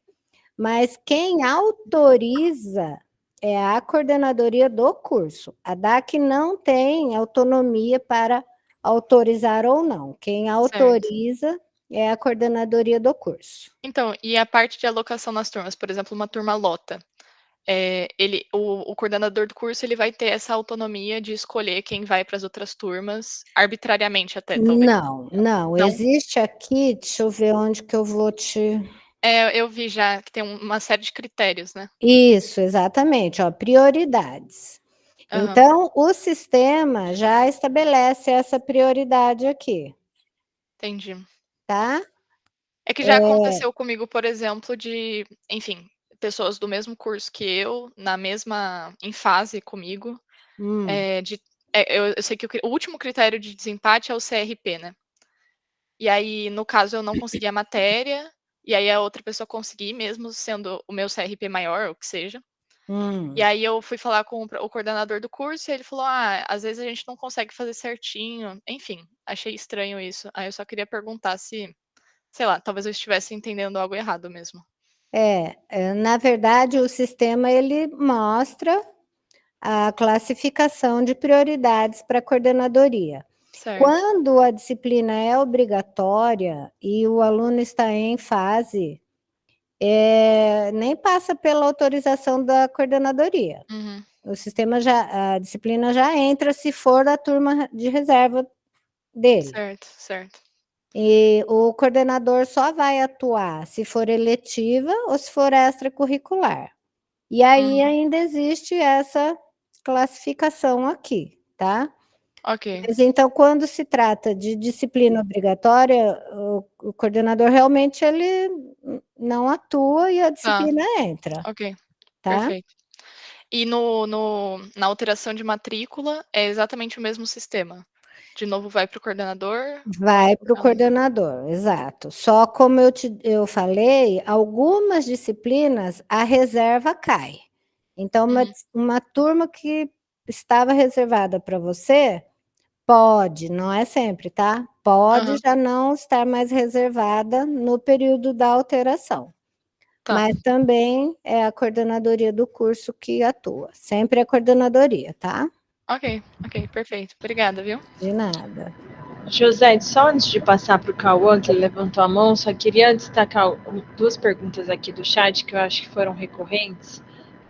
Mas quem autoriza é a coordenadoria do curso. A DAC não tem autonomia para autorizar ou não. Quem autoriza é a coordenadoria do curso. Então, e a parte de alocação nas turmas, por exemplo, uma turma lota, o coordenador do curso ele vai ter essa autonomia de escolher quem vai para as outras turmas, arbitrariamente até, talvez. Não. Existe aqui, deixa eu ver onde que eu vou te... Eu vi já que tem uma série de critérios, né? Isso, exatamente, ó, prioridades. Aham. Então, o sistema já estabelece essa prioridade aqui, Entendi. tá? É que já aconteceu comigo, por exemplo, de, enfim, pessoas do mesmo curso que eu, em fase comigo, eu sei que o último critério de desempate é o CRP, né? E aí, no caso, eu não consegui a matéria, e aí a outra pessoa consegui, mesmo sendo o meu CRP maior, ou o que seja. E aí eu fui falar com o coordenador do curso, e ele falou, às vezes a gente não consegue fazer certinho. Enfim, achei estranho isso. Aí eu só queria perguntar se, sei lá, talvez eu estivesse entendendo algo errado mesmo. Na verdade, o sistema ele mostra a classificação de prioridades para a coordenadoria. Certo. Quando a disciplina é obrigatória e o aluno está em fase, nem passa pela autorização da coordenadoria. Uhum. A disciplina já entra se for da turma de reserva dele. Certo. E o coordenador só vai atuar se for eletiva ou se for extracurricular. E aí ainda existe essa classificação aqui, tá? Ok. Mas então, quando se trata de disciplina obrigatória, o coordenador realmente ele não atua e a disciplina entra, Ok, tá? perfeito. E na alteração de matrícula é exatamente o mesmo sistema? De novo vai para o coordenador? Vai para o coordenador, exato. Só como eu falei, algumas disciplinas a reserva cai. Então, uma turma que estava reservada para você, pode, não é sempre, tá? Pode já não estar mais reservada no período da alteração. Tá. Mas também é a coordenadoria do curso que atua. Sempre a coordenadoria, tá? Ok, perfeito. Obrigada, viu? De nada. José, só antes de passar para o Cauã, que ele levantou a mão, só queria destacar duas perguntas aqui do chat que eu acho que foram recorrentes.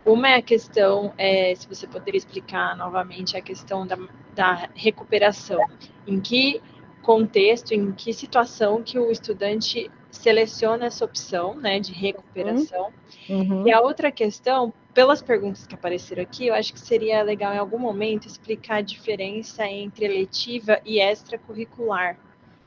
Uma é a questão, se você poderia explicar novamente a questão da recuperação. Em que contexto, em que situação que o estudante seleciona essa opção, né, de recuperação? E a outra questão, pelas perguntas que apareceram aqui, eu acho que seria legal em algum momento explicar a diferença entre eletiva e extracurricular.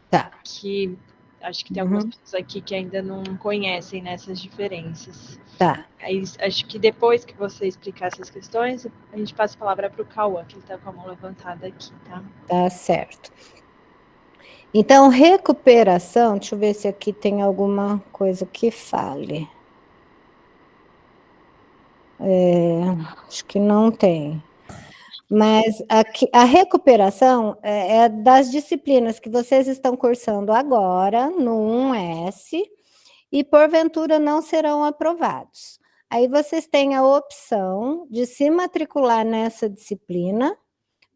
Tá. Que Acho que tem algumas pessoas aqui que ainda não conhecem nessas diferenças. Tá. Aí, acho que depois que você explicar essas questões, a gente passa a palavra para o Cauã, que ele está com a mão levantada aqui, tá? Tá certo. Então, recuperação, deixa eu ver se aqui tem alguma coisa que fale. Acho que não tem. Mas aqui, a recuperação é das disciplinas que vocês estão cursando agora, no 1S, e porventura não serão aprovados. Aí vocês têm a opção de se matricular nessa disciplina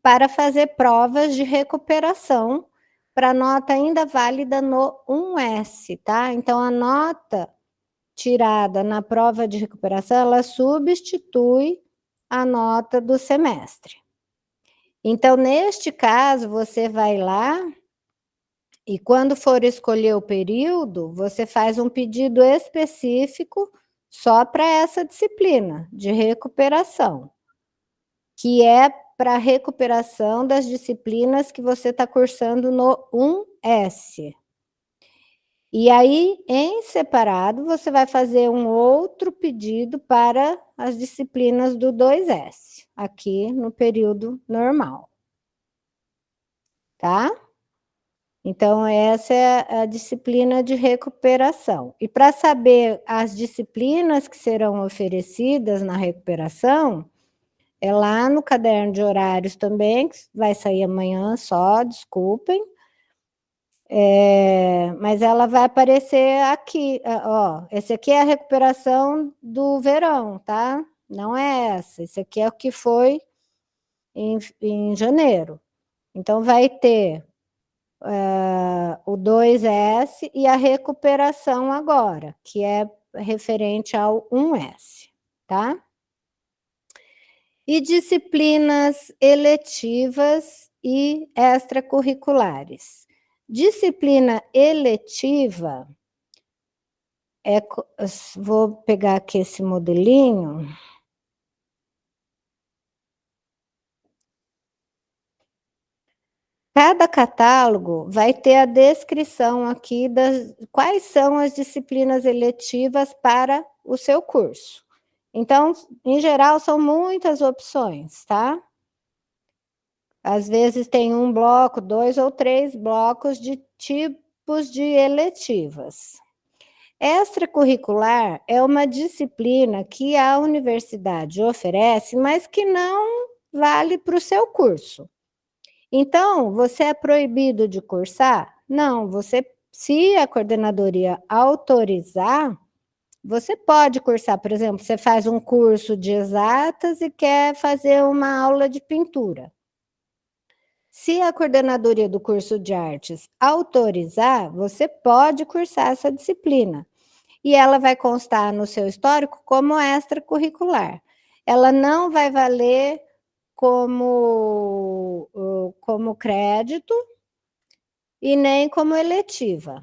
para fazer provas de recuperação para nota ainda válida no 1S, tá? Então, a nota tirada na prova de recuperação, ela substitui a nota do semestre. Então, neste caso, você vai lá e quando for escolher o período, você faz um pedido específico só para essa disciplina de recuperação, que é para recuperação das disciplinas que você está cursando no 1S. E aí, em separado, você vai fazer um outro pedido para as disciplinas do 2S, aqui no período normal. Tá? Então, essa é a disciplina de recuperação. E para saber as disciplinas que serão oferecidas na recuperação, é lá no caderno de horários também, que vai sair amanhã só, desculpem. Mas ela vai aparecer aqui, ó. Esse aqui é a recuperação do verão, tá? Não é essa. Esse aqui é o que foi em janeiro. Então, vai ter o 2S e a recuperação agora, que é referente ao 1S, tá? E disciplinas eletivas e extracurriculares. Disciplina eletiva, vou pegar aqui esse modelinho. Cada catálogo vai ter a descrição aqui das quais são as disciplinas eletivas para o seu curso. Então, em geral, são muitas opções, tá? Às vezes tem um bloco, 2 ou 3 blocos de tipos de eletivas. Extracurricular é uma disciplina que a universidade oferece, mas que não vale para o seu curso. Então, você é proibido de cursar? Não, se a coordenadoria autorizar, você pode cursar. Por exemplo, você faz um curso de exatas e quer fazer uma aula de pintura. Se a coordenadoria do curso de artes autorizar, você pode cursar essa disciplina. E ela vai constar no seu histórico como extracurricular. Ela não vai valer como crédito e nem como eletiva.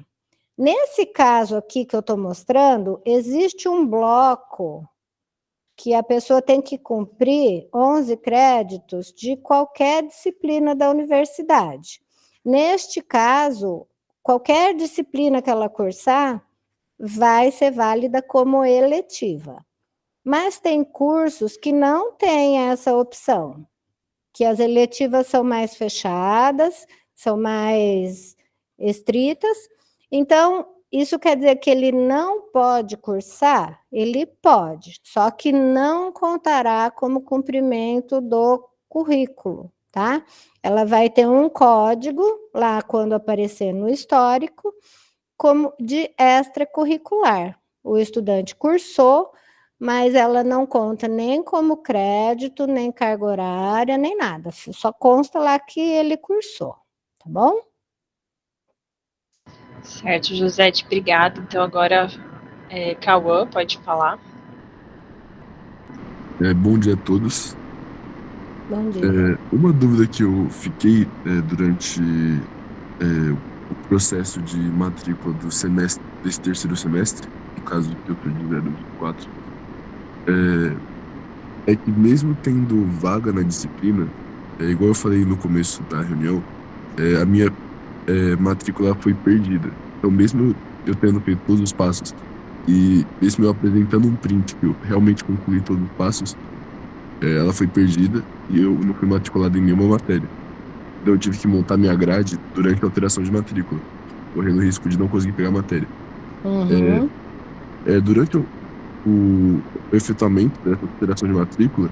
Nesse caso aqui que eu estou mostrando, existe um bloco que a pessoa tem que cumprir 11 créditos de qualquer disciplina da universidade. Neste caso, qualquer disciplina que ela cursar vai ser válida como eletiva. Mas tem cursos que não têm essa opção, que as eletivas são mais fechadas, são mais estritas. Então, isso quer dizer que ele não pode cursar? Ele pode, só que não contará como cumprimento do currículo, tá? Ela vai ter um código lá quando aparecer no histórico, como de extracurricular. O estudante cursou, mas ela não conta nem como crédito, nem carga horária, nem nada. Só consta lá que ele cursou, tá bom? Certo, Josete, obrigada. Então, agora, Cauã, pode falar. Bom dia a todos. Bom dia. Uma dúvida que eu fiquei durante o processo de matrícula do semestre, desse terceiro semestre, no caso que eu estou de 2024, é que mesmo tendo vaga na disciplina, igual eu falei no começo da reunião, a minha matrícula foi perdida. Então, mesmo eu tendo feito todos os passos e mesmo eu apresentando um print que eu realmente concluí todos os passos, ela foi perdida e eu não fui matriculado em nenhuma matéria. Então, eu tive que montar minha grade durante a alteração de matrícula, correndo o risco de não conseguir pegar a matéria. Uhum. Durante o efetuamento dessa alteração de matrícula,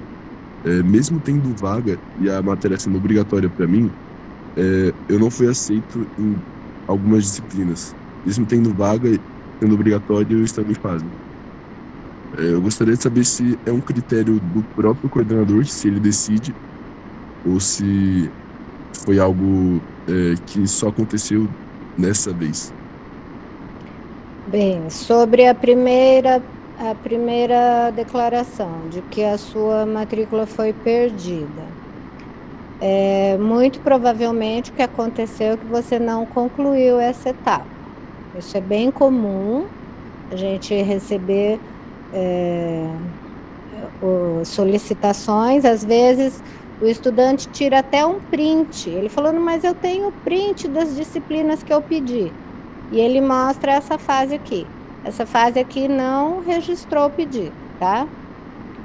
mesmo tendo vaga e a matéria sendo obrigatória para mim, eu não fui aceito em algumas disciplinas. Mesmo tendo vaga e sendo obrigatório, eu estava em fase. Eu gostaria de saber se é um critério do próprio coordenador, se ele decide, ou se foi algo que só aconteceu nessa vez. Bem, sobre a primeira declaração de que a sua matrícula foi perdida, muito provavelmente o que aconteceu é que você não concluiu essa etapa. Isso é bem comum, a gente receber solicitações, às vezes o estudante tira até um print, ele falando, mas eu tenho print das disciplinas que eu pedi. E ele mostra essa fase aqui. Essa fase aqui não registrou o pedido, tá?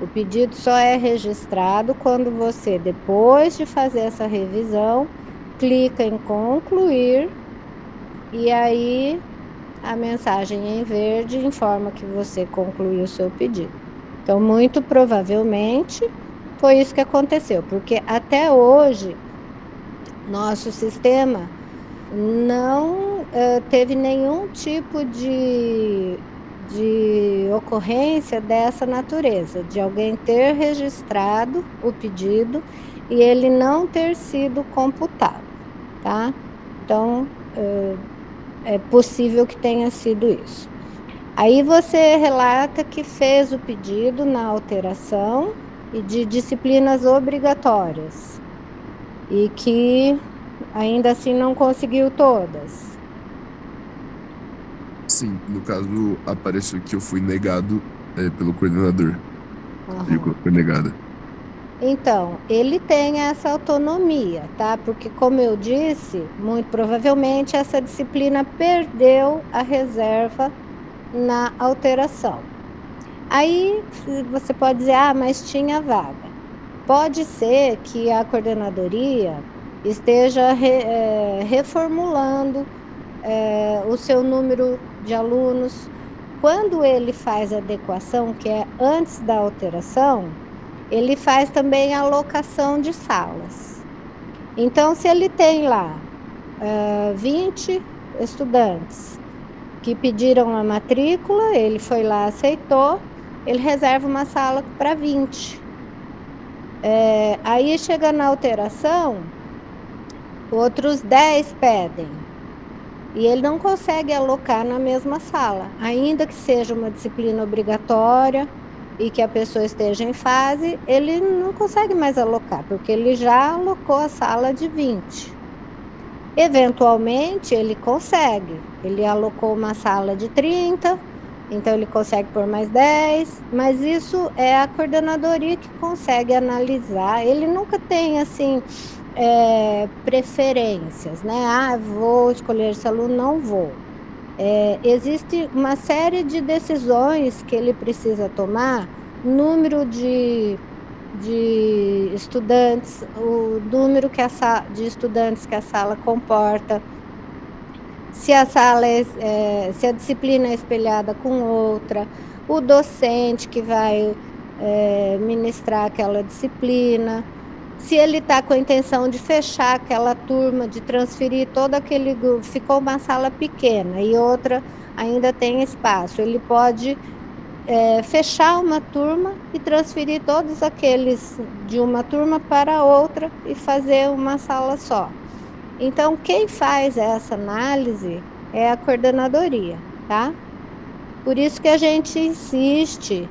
O pedido só é registrado quando você, depois de fazer essa revisão, clica em concluir e aí a mensagem em verde informa que você concluiu o seu pedido. Então, muito provavelmente, foi isso que aconteceu, porque até hoje, nosso sistema não teve nenhum tipo de ocorrência dessa natureza, de alguém ter registrado o pedido e ele não ter sido computado, tá? Então, é possível que tenha sido isso. Aí você relata que fez o pedido na alteração e de disciplinas obrigatórias e que ainda assim não conseguiu todas. Sim, no caso apareceu que eu fui negado pelo coordenador. Uhum. Foi negada. Então, ele tem essa autonomia, tá? Porque, como eu disse, muito provavelmente essa disciplina perdeu a reserva na alteração. Aí você pode dizer, mas tinha vaga. Pode ser que a coordenadoria esteja reformulando o seu número de alunos. Quando ele faz a adequação, que é antes da alteração, ele faz também a alocação de salas. Então, se ele tem lá 20 estudantes que pediram a matrícula, ele foi lá, aceitou, ele reserva uma sala para 20. Aí chega na alteração, outros 10 pedem. E ele não consegue alocar na mesma sala, ainda que seja uma disciplina obrigatória e que a pessoa esteja em fase, ele não consegue mais alocar, porque ele já alocou a sala de 20. Eventualmente, ele consegue. Ele alocou uma sala de 30, então ele consegue pôr mais 10, mas isso é a coordenadoria que consegue analisar. Ele nunca tem, assim, preferências, né? Vou escolher esse aluno, não vou. Existe uma série de decisões que ele precisa tomar, número de estudantes, o número de estudantes que a sala comporta, se a sala se a disciplina é espelhada com outra, o docente que vai ministrar aquela disciplina, se ele está com a intenção de fechar aquela turma, de transferir todo aquele grupo, ficou uma sala pequena e outra ainda tem espaço, ele pode fechar uma turma e transferir todos aqueles de uma turma para outra e fazer uma sala só. Então, quem faz essa análise é a coordenadoria, tá? Por isso que a gente insiste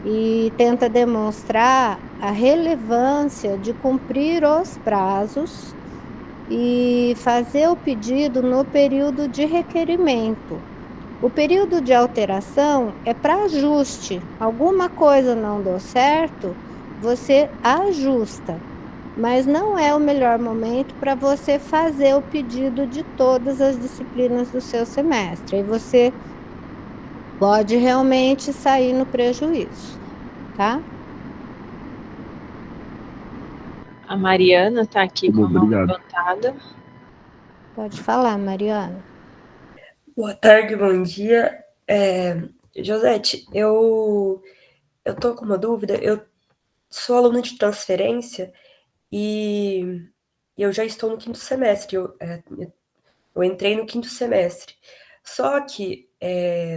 e tenta demonstrar a relevância de cumprir os prazos e fazer o pedido no período de requerimento. O período de alteração é para ajuste. Alguma coisa não deu certo, você ajusta. mas não é o melhor momento para você fazer o pedido de todas as disciplinas do seu semestre. Aí você pode realmente sair no prejuízo, tá? A Mariana está aqui com a mão Obrigado. levantada. Pode falar, Mariana. Boa tarde, bom dia. Josete, eu tô com uma dúvida. Eu sou aluna de transferência e eu já estou no 5º semestre. Eu entrei no 5º semestre. Só que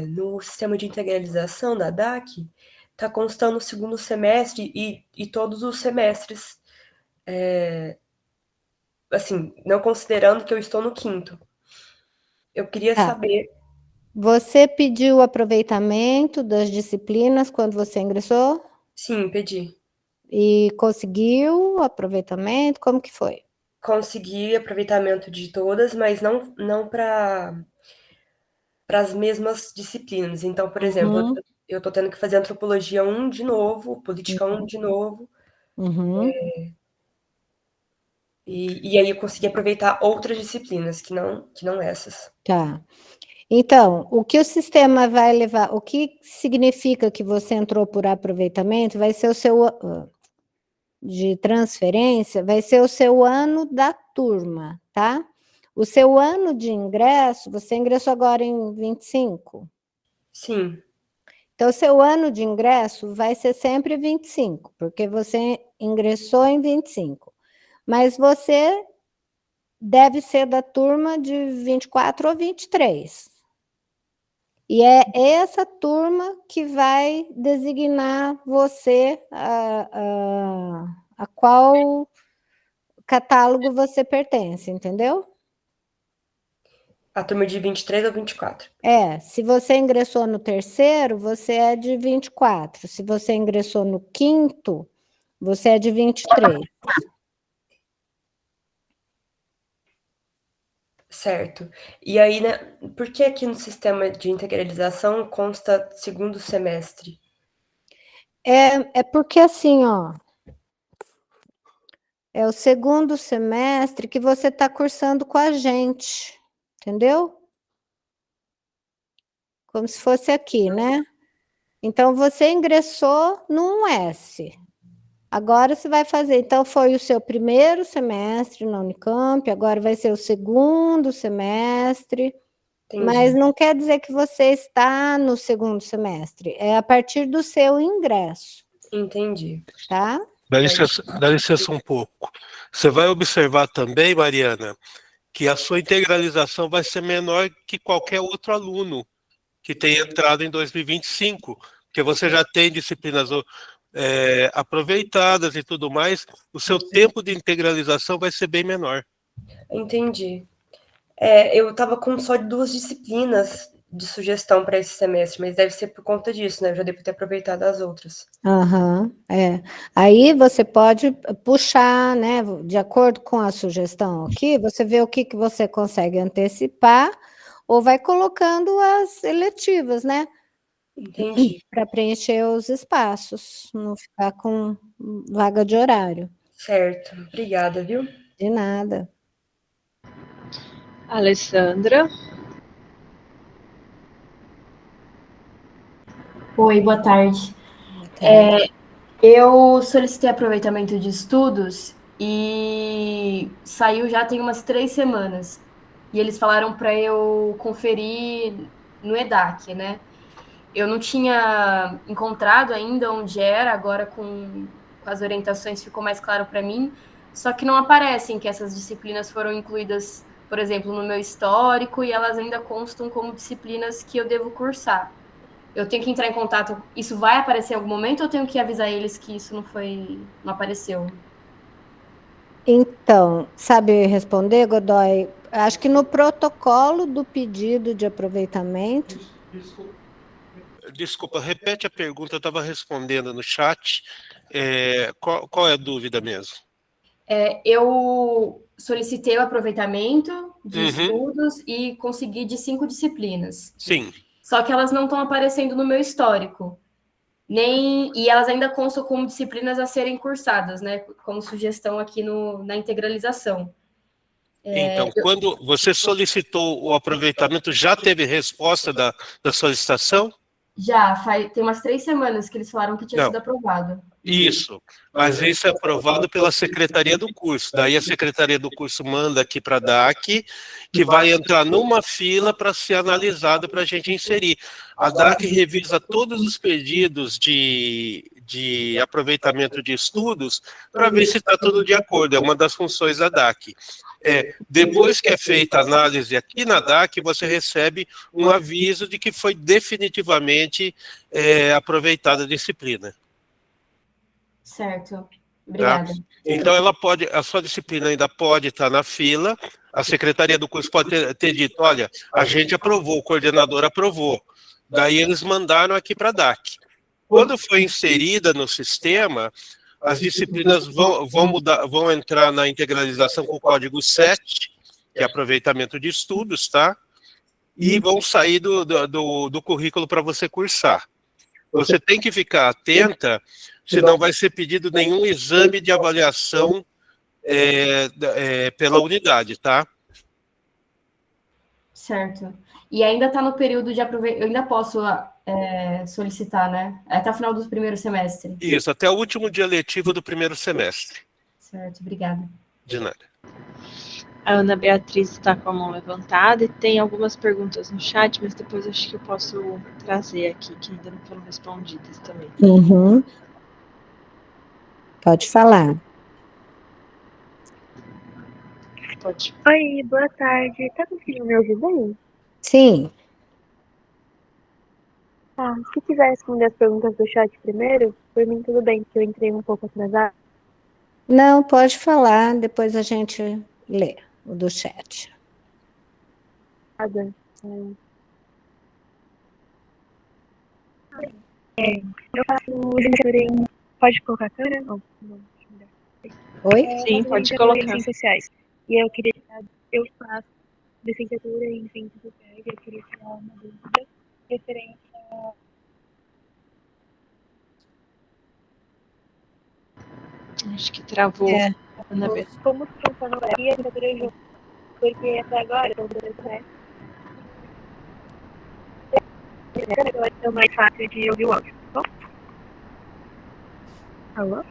no sistema de integralização da DAC está constando o 2º semestre e todos os semestres, assim, não considerando que eu estou no 5º. Eu queria saber. Você pediu o aproveitamento das disciplinas quando você ingressou? Sim, pedi. E conseguiu o aproveitamento? Como que foi? Consegui aproveitamento de todas, mas não para as mesmas disciplinas. Então, por exemplo, eu estou tendo que fazer antropologia 1 de novo, política 1 de novo. E aí eu consegui aproveitar outras disciplinas que não essas. Tá. Então, o que o sistema vai levar, o que significa que você entrou por aproveitamento, vai ser o seu de transferência, vai ser o seu ano da turma, tá? O seu ano de ingresso, você ingressou agora em 25? Sim. Então, o seu ano de ingresso vai ser sempre 25, porque você ingressou em 25. Mas você deve ser da turma de 24 ou 23. E é essa turma que vai designar você a qual catálogo você pertence, entendeu? A turma de 23 ou 24. Se você ingressou no 3º, você é de 24. Se você ingressou no 5º, você é de 23. Certo. E aí, né, por que aqui no sistema de integralização consta 2º semestre? É porque assim, ó, é o 2º semestre que você está cursando com a gente, entendeu? Como se fosse aqui, né? Então, você ingressou no 1S. Agora você vai fazer, então foi o seu 1º semestre na Unicamp, agora vai ser o 2º semestre, Entendi. mas não quer dizer que você está no 2º semestre, é a partir do seu ingresso. Entendi. Tá? Dá licença um pouco. Você vai observar também, Mariana, que a sua integralização vai ser menor que qualquer outro aluno que tenha entrado em 2025, porque você já tem disciplinas aproveitadas e tudo mais, o seu tempo de integralização vai ser bem menor. Entendi. Eu estava com só 2 disciplinas de sugestão para esse semestre, mas deve ser por conta disso, né? Eu já devo ter aproveitado as outras. Aí você pode puxar, né? De acordo com a sugestão aqui, você vê o que você consegue antecipar ou vai colocando as eletivas, né? Entendi. Para preencher os espaços, não ficar com vaga de horário. Certo. Obrigada, viu? De nada. Alessandra. Oi, boa tarde. Eu solicitei aproveitamento de estudos e saiu já tem umas 3 semanas. E eles falaram para eu conferir no EDAC, né? Eu não tinha encontrado ainda onde era, agora com as orientações ficou mais claro para mim. Só que não aparecem que essas disciplinas foram incluídas, por exemplo, no meu histórico e elas ainda constam como disciplinas que eu devo cursar. Eu tenho que entrar em contato, isso vai aparecer em algum momento ou eu tenho que avisar eles que isso não apareceu? Então, sabe responder, Godoy? Acho que no protocolo do pedido de aproveitamento... Desculpa, repete a pergunta, eu estava respondendo no chat. Qual é a dúvida mesmo? Eu solicitei o aproveitamento de estudos e consegui de 5 disciplinas. Sim. Só que elas não estão aparecendo no meu histórico. E elas ainda constam como disciplinas a serem cursadas, né? Como sugestão aqui na integralização. Então, quando você solicitou o aproveitamento, já teve resposta da solicitação? Já, tem umas 3 semanas que eles falaram que tinha sido aprovado. Isso, mas isso é aprovado pela secretaria do curso. Daí a secretaria do curso manda aqui para a DAC, que vai entrar numa fila para ser analisado para a gente inserir. A DAC revisa todos os pedidos de aproveitamento de estudos para ver se está tudo de acordo. É uma das funções da DAC. Depois que é feita a análise aqui na DAC, você recebe um aviso de que foi definitivamente aproveitada a disciplina. Certo, obrigada. Tá? Então, a sua disciplina ainda pode estar na fila, a secretaria do curso pode ter dito, olha, a gente aprovou, o coordenador aprovou. Daí eles mandaram aqui para a DAC. Quando foi inserida no sistema, as disciplinas vão entrar na integralização com o código 7, que é aproveitamento de estudos, tá? E vão sair do currículo para você cursar. Você tem que ficar atenta, senão vai ser pedido nenhum exame de avaliação pela unidade, tá? Certo. E ainda está no período de aproveitamento, eu ainda posso solicitar, né? Até o final do primeiro semestre. Isso, até o último dia letivo do primeiro semestre. Certo, obrigada. De nada. A Ana Beatriz está com a mão levantada e tem algumas perguntas no chat, mas depois acho que eu posso trazer aqui, que ainda não foram respondidas também. Uhum. Pode falar. Pode. Oi, boa tarde. Tá conseguindo me ouvir bem? Sim. Tá, se quiser responder as perguntas do chat primeiro, por mim tudo bem, porque eu entrei um pouco atrasada. Não, pode falar, depois a gente lê o do chat. Eu faço licenciatura em... Pode colocar a câmera? Não. Oi? Sim, pode colocar. colocar. Em ciências sociais. E eu faço licenciatura em ciências sociais e eu queria tirar uma dúvida referente a... Acho que travou. Ana Beatriz. Como funciona a licenciatura junto? Porque até agora, agora é mais fácil de ouvir o áudio, tá bom? Alô?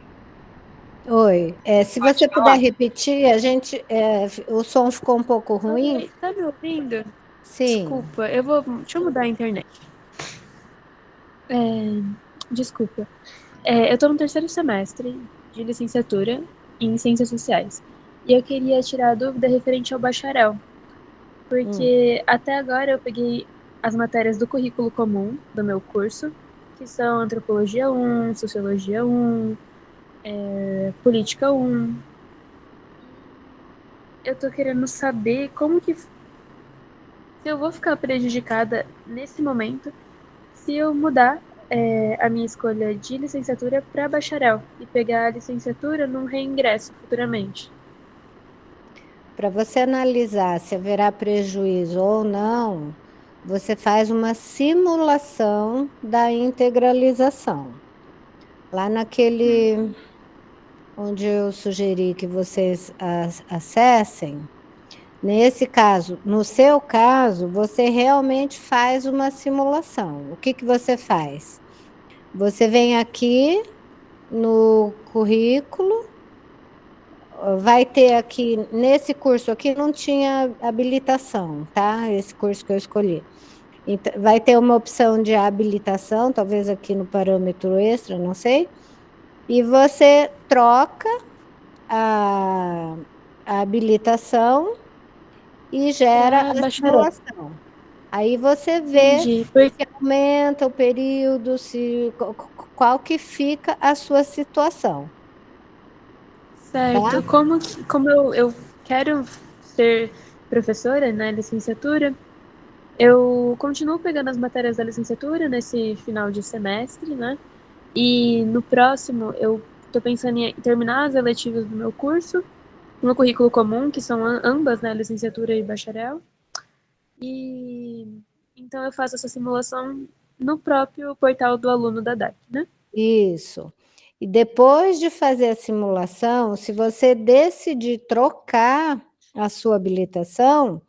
Oi. Se você puder repetir, o som ficou um pouco ruim. Oi, tá me ouvindo? Sim. Desculpa, deixa eu mudar a internet. Desculpa. Eu tô no 3º semestre de licenciatura em Ciências Sociais. E eu queria tirar a dúvida referente ao bacharel. Porque até agora eu peguei as matérias do currículo comum do meu curso, que são Antropologia 1, Sociologia 1, Política 1. Eu tô querendo saber como que... Se eu vou ficar prejudicada nesse momento se eu mudar a minha escolha de licenciatura para bacharel e pegar a licenciatura num reingresso futuramente. Para você analisar se haverá prejuízo ou não, você faz uma simulação da integralização. Lá naquele onde eu sugeri que vocês acessem, nesse caso, no seu caso, você realmente faz uma simulação. O que você faz? Você vem aqui no currículo, vai ter aqui, nesse curso aqui não tinha habilitação, tá? Esse curso que eu escolhi. Então, vai ter uma opção de habilitação, talvez aqui no parâmetro extra, não sei. E você troca a habilitação e gera a simulação. Aí você vê se aumenta o período, qual que fica a sua situação. Certo. Tá? Como eu quero ser professora na licenciatura, eu continuo pegando as matérias da licenciatura nesse final de semestre, né? E no próximo eu tô pensando em terminar as eletivas do meu curso, no meu currículo comum, que são ambas, né, licenciatura e bacharel. E então eu faço essa simulação no próprio portal do aluno da DAC, né? Isso. E depois de fazer a simulação, se você decidir trocar a sua habilitação,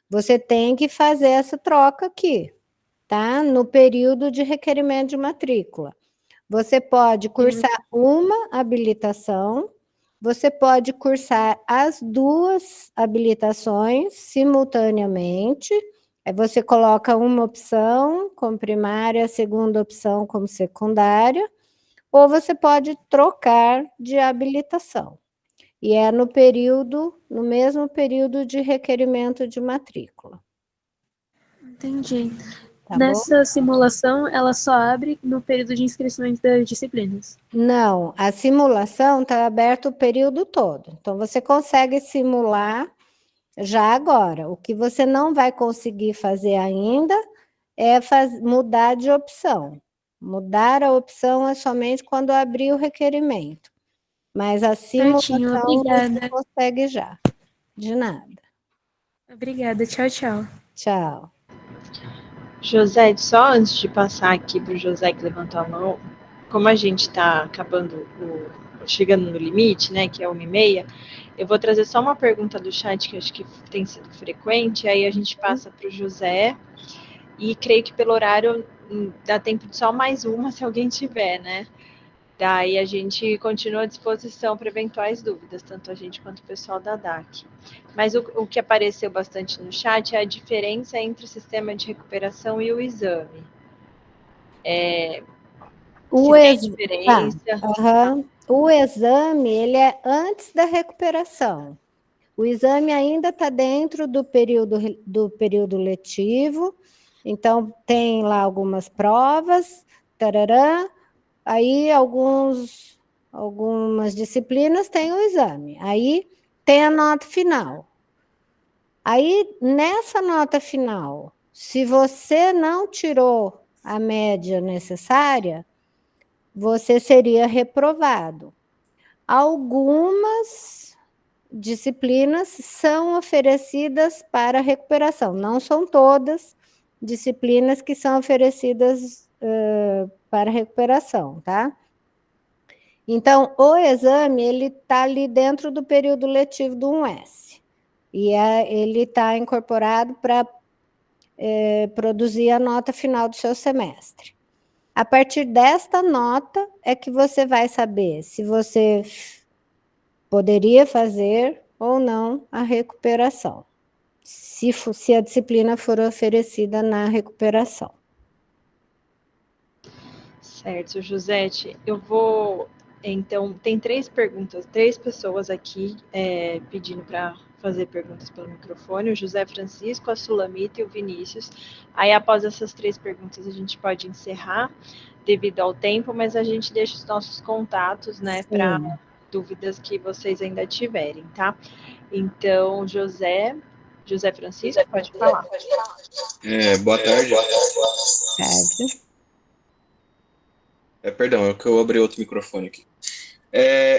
você tem que fazer essa troca aqui, tá? No período de requerimento de matrícula. Você pode cursar uma habilitação, você pode cursar as 2 habilitações simultaneamente. Aí você coloca uma opção como primária, a segunda opção como secundária, ou você pode trocar de habilitação. E é no mesmo período de requerimento de matrícula. Entendi. Tá Nessa simulação, ela só abre no período de inscrições das disciplinas. Não, a simulação está aberta o período todo. Então, você consegue simular já agora. O que você não vai conseguir fazer ainda é mudar de opção. Mudar a opção é somente quando abrir o requerimento. Mas a simulação você consegue já. De nada. Obrigada. Tchau, tchau. Tchau. José, só antes de passar aqui para o José que levantou a mão, como a gente está chegando no limite, né, que é 1h30, eu vou trazer só uma pergunta do chat que eu acho que tem sido frequente, aí a gente passa para o José, e creio que pelo horário dá tempo de só mais uma, se alguém tiver, né? Daí a gente continua à disposição para eventuais dúvidas, tanto a gente quanto o pessoal da DAC. Mas o que apareceu bastante no chat é a diferença entre o sistema de recuperação e o exame. O exame, ele é antes da recuperação. O exame ainda está dentro do período letivo, então tem lá algumas provas, tarará, aí algumas disciplinas têm o exame, aí tem a nota final. Aí, nessa nota final, se você não tirou a média necessária, você seria reprovado. Algumas disciplinas são oferecidas para recuperação, não são todas disciplinas que são oferecidas para recuperação, tá? Então, o exame, ele está ali dentro do período letivo do 1S, e ele está incorporado para produzir a nota final do seu semestre. A partir desta nota é que você vai saber se você poderia fazer ou não a recuperação, se a disciplina for oferecida na recuperação. Certo, Josete, eu vou... Então, tem 3 pessoas aqui pedindo para fazer perguntas pelo microfone, o José Francisco, a Sulamita e o Vinícius. Aí, após essas 3 perguntas, a gente pode encerrar devido ao tempo, mas a gente deixa os nossos contatos, né, para dúvidas que vocês ainda tiverem, tá? Então, José Francisco, pode falar. Boa tarde. Tarde. Perdão, é que eu abri outro microfone aqui.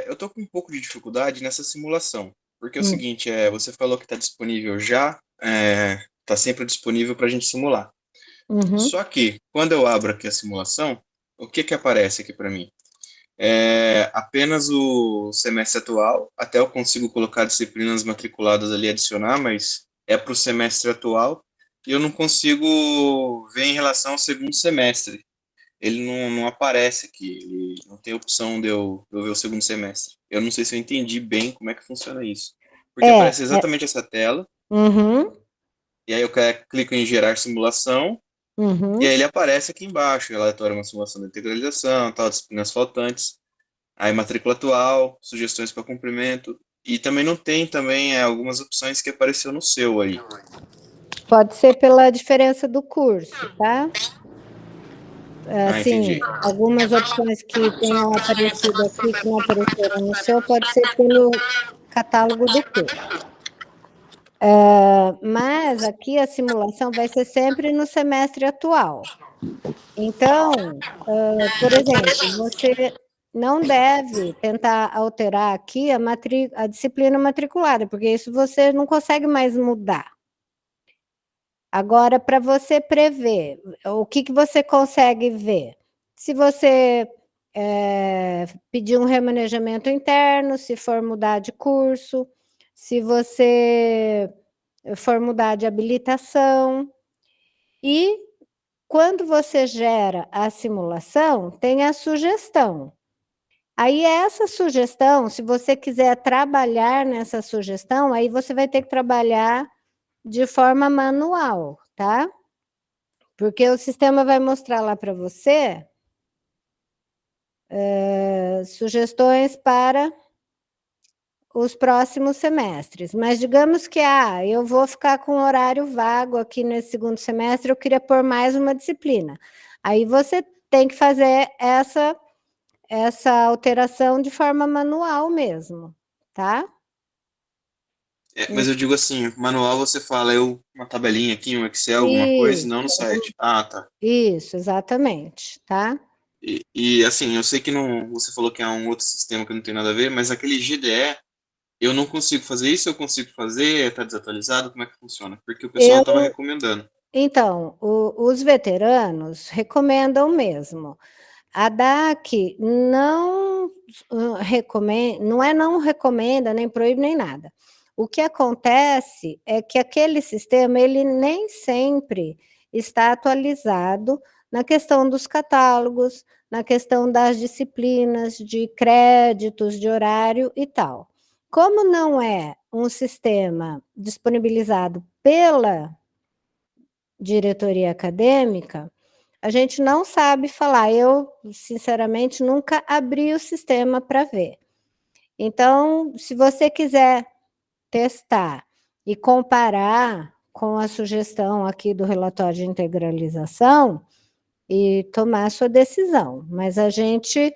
Eu tô com um pouco de dificuldade nessa simulação, porque é o seguinte, você falou que está disponível já, está sempre disponível para a gente simular. Só que, quando eu abro aqui a simulação, o que aparece aqui para mim? Apenas o semestre atual, até eu consigo colocar disciplinas matriculadas ali, adicionar, mas é para o semestre atual, e eu não consigo ver em relação ao segundo semestre. Ele não aparece aqui, ele não tem opção de eu ver o segundo semestre. Eu não sei se eu entendi bem como é que funciona isso. Porque aparece exatamente essa tela, e aí eu clico em gerar simulação, e aí ele aparece aqui embaixo, relatório uma simulação de integralização, tal, disciplinas faltantes, aí matrícula atual, sugestões para cumprimento, e também não tem algumas opções que apareceu no seu aí. Pode ser pela diferença do curso, tá? Assim, algumas opções que tenham aparecido aqui, que não apareceram no seu, pode ser pelo catálogo do curso. Mas aqui a simulação vai ser sempre no semestre atual. Então, por exemplo, você não deve tentar alterar aqui a disciplina matriculada, porque isso você não consegue mais mudar. Agora, para você prever, o que você consegue ver? Se você pedir um remanejamento interno, se for mudar de curso, se você for mudar de habilitação. E quando você gera a simulação, tem a sugestão. Aí essa sugestão, se você quiser trabalhar nessa sugestão, aí você vai ter que trabalhar de forma manual, tá? Porque o sistema vai mostrar lá para você sugestões para os próximos semestres. Mas digamos que eu vou ficar com horário vago aqui nesse segundo semestre, eu queria pôr mais uma disciplina. Aí você tem que fazer essa alteração de forma manual mesmo, tá? Mas eu digo assim, manual você fala, uma tabelinha aqui, um Excel, alguma coisa, não no site. Ah, tá. Isso, exatamente, tá? E assim, eu sei que não, você falou que é um outro sistema que não tem nada a ver, mas aquele GDE, eu não consigo fazer isso, eu consigo fazer, tá desatualizado, como é que funciona? Porque o pessoal estava recomendando. Então, os veteranos recomendam mesmo. A DAC não recomenda, não recomenda, nem proíbe, nem nada. O que acontece é que aquele sistema, ele nem sempre está atualizado na questão dos catálogos, na questão das disciplinas, de créditos, de horário e tal. Como não é um sistema disponibilizado pela diretoria acadêmica, a gente não sabe falar. Eu, sinceramente, nunca abri o sistema para ver. Então, se você quiser testar e comparar com a sugestão aqui do relatório de integralização e tomar a sua decisão. Mas a gente,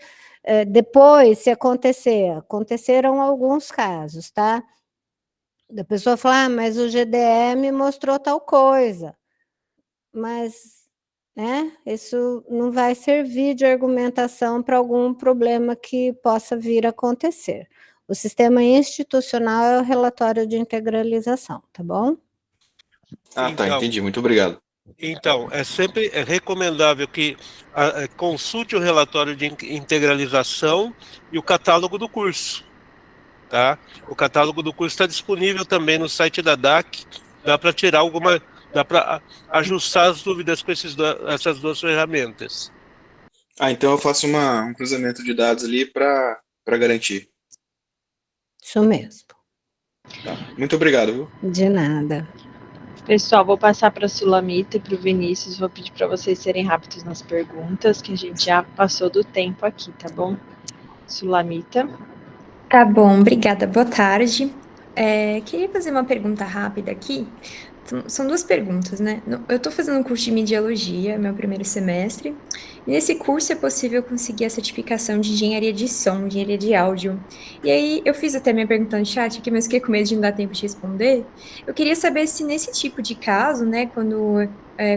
depois, se aconteceram alguns casos, tá? Da pessoa falar, mas o GDE me mostrou tal coisa. Mas, né, isso não vai servir de argumentação para algum problema que possa vir a acontecer. O sistema institucional é o relatório de integralização, tá bom? Ah, tá, entendi. Muito obrigado. Então, é sempre recomendável que consulte o relatório de integralização e o catálogo do curso. Tá? O catálogo do curso está disponível também no site da DAC. Dá para tirar dá para ajustar as dúvidas com essas duas ferramentas. Ah, então eu faço um cruzamento de dados ali para garantir. Isso mesmo. Tá. Muito obrigado, viu? De nada. Pessoal, vou passar para a Sulamita e para o Vinícius. Vou pedir para vocês serem rápidos nas perguntas, que a gente já passou do tempo aqui, tá bom? Sulamita. Tá bom, obrigada. Boa tarde. Queria fazer uma pergunta rápida aqui. São duas perguntas, né? Eu estou fazendo um curso de mediologia, meu primeiro semestre. E nesse curso é possível conseguir a certificação de engenharia de som, engenharia de áudio. E aí eu fiz até minha pergunta no chat aqui, mas fiquei com medo de não dar tempo de responder. Eu queria saber se nesse tipo de caso, né, quando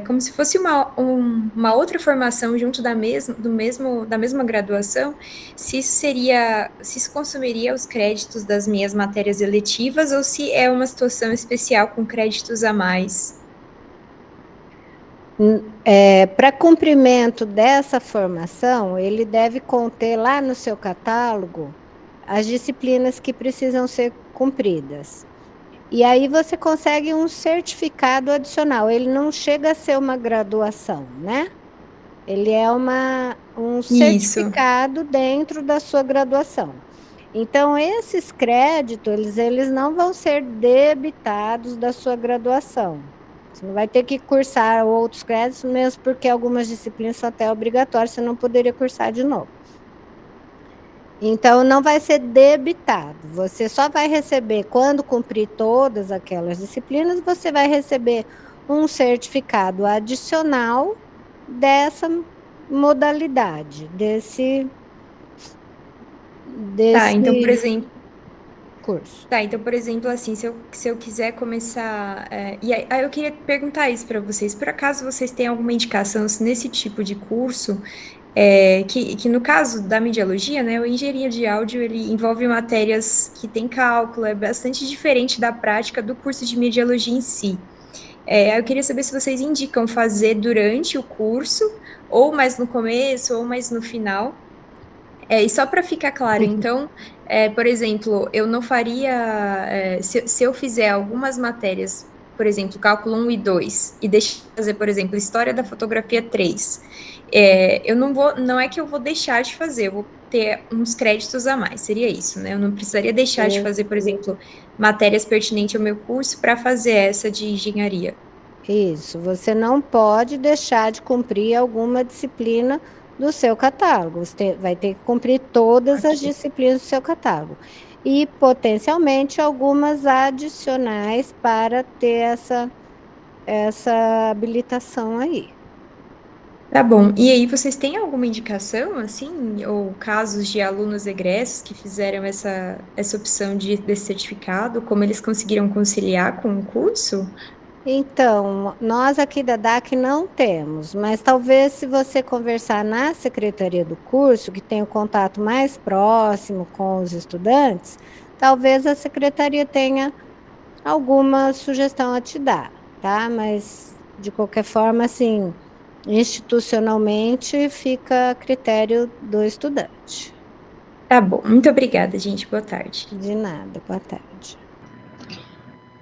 como se fosse uma outra formação junto da mesma graduação, se isso consumiria os créditos das minhas matérias eletivas ou se é uma situação especial com créditos a mais. Para cumprimento dessa formação, ele deve conter lá no seu catálogo as disciplinas que precisam ser cumpridas. E aí você consegue um certificado adicional. Ele não chega a ser uma graduação, né? Ele é um certificado dentro da sua graduação. Então, esses créditos, eles não vão ser debitados da sua graduação. Você não vai ter que cursar outros créditos, mesmo porque algumas disciplinas são até obrigatórias, você não poderia cursar de novo. Então, não vai ser debitado. Você só vai receber, quando cumprir todas aquelas disciplinas, você vai receber um certificado adicional dessa modalidade, desse Tá, então, por exemplo, curso. Tá, então, por exemplo, assim, se eu quiser começar... e aí eu queria perguntar isso para vocês. Por acaso vocês têm alguma indicação se nesse tipo de curso, que no caso da mediologia, né, o engenharia de áudio, ele envolve matérias que tem cálculo, é bastante diferente da prática do curso de mediologia em si. Eu queria saber se vocês indicam fazer durante o curso, ou mais no começo, ou mais no final. E só para ficar claro, então, por exemplo, eu não faria. Se eu fizer algumas matérias, por exemplo, cálculo 1 e 2, e deixar de fazer, por exemplo, história da fotografia 3, eu não vou. Não é que eu vou deixar de fazer, eu vou ter uns créditos a mais, seria isso, né? Eu não precisaria deixar de fazer, por exemplo, matérias pertinentes ao meu curso para fazer essa de engenharia. Isso, você não pode deixar de cumprir alguma disciplina do seu catálogo. Você vai ter que cumprir todas as disciplinas do seu catálogo. E, potencialmente, algumas adicionais para ter essa habilitação aí. Tá bom. E aí, vocês têm alguma indicação, assim, ou casos de alunos egressos que fizeram essa opção desse certificado, como eles conseguiram conciliar com o curso? Então, nós aqui da DAC não temos, mas talvez se você conversar na secretaria do curso, que tem o contato mais próximo com os estudantes, talvez a secretaria tenha alguma sugestão a te dar, tá? Mas, de qualquer forma, assim, institucionalmente fica a critério do estudante. Tá bom. Muito obrigada, gente. Boa tarde. De nada. Boa tarde.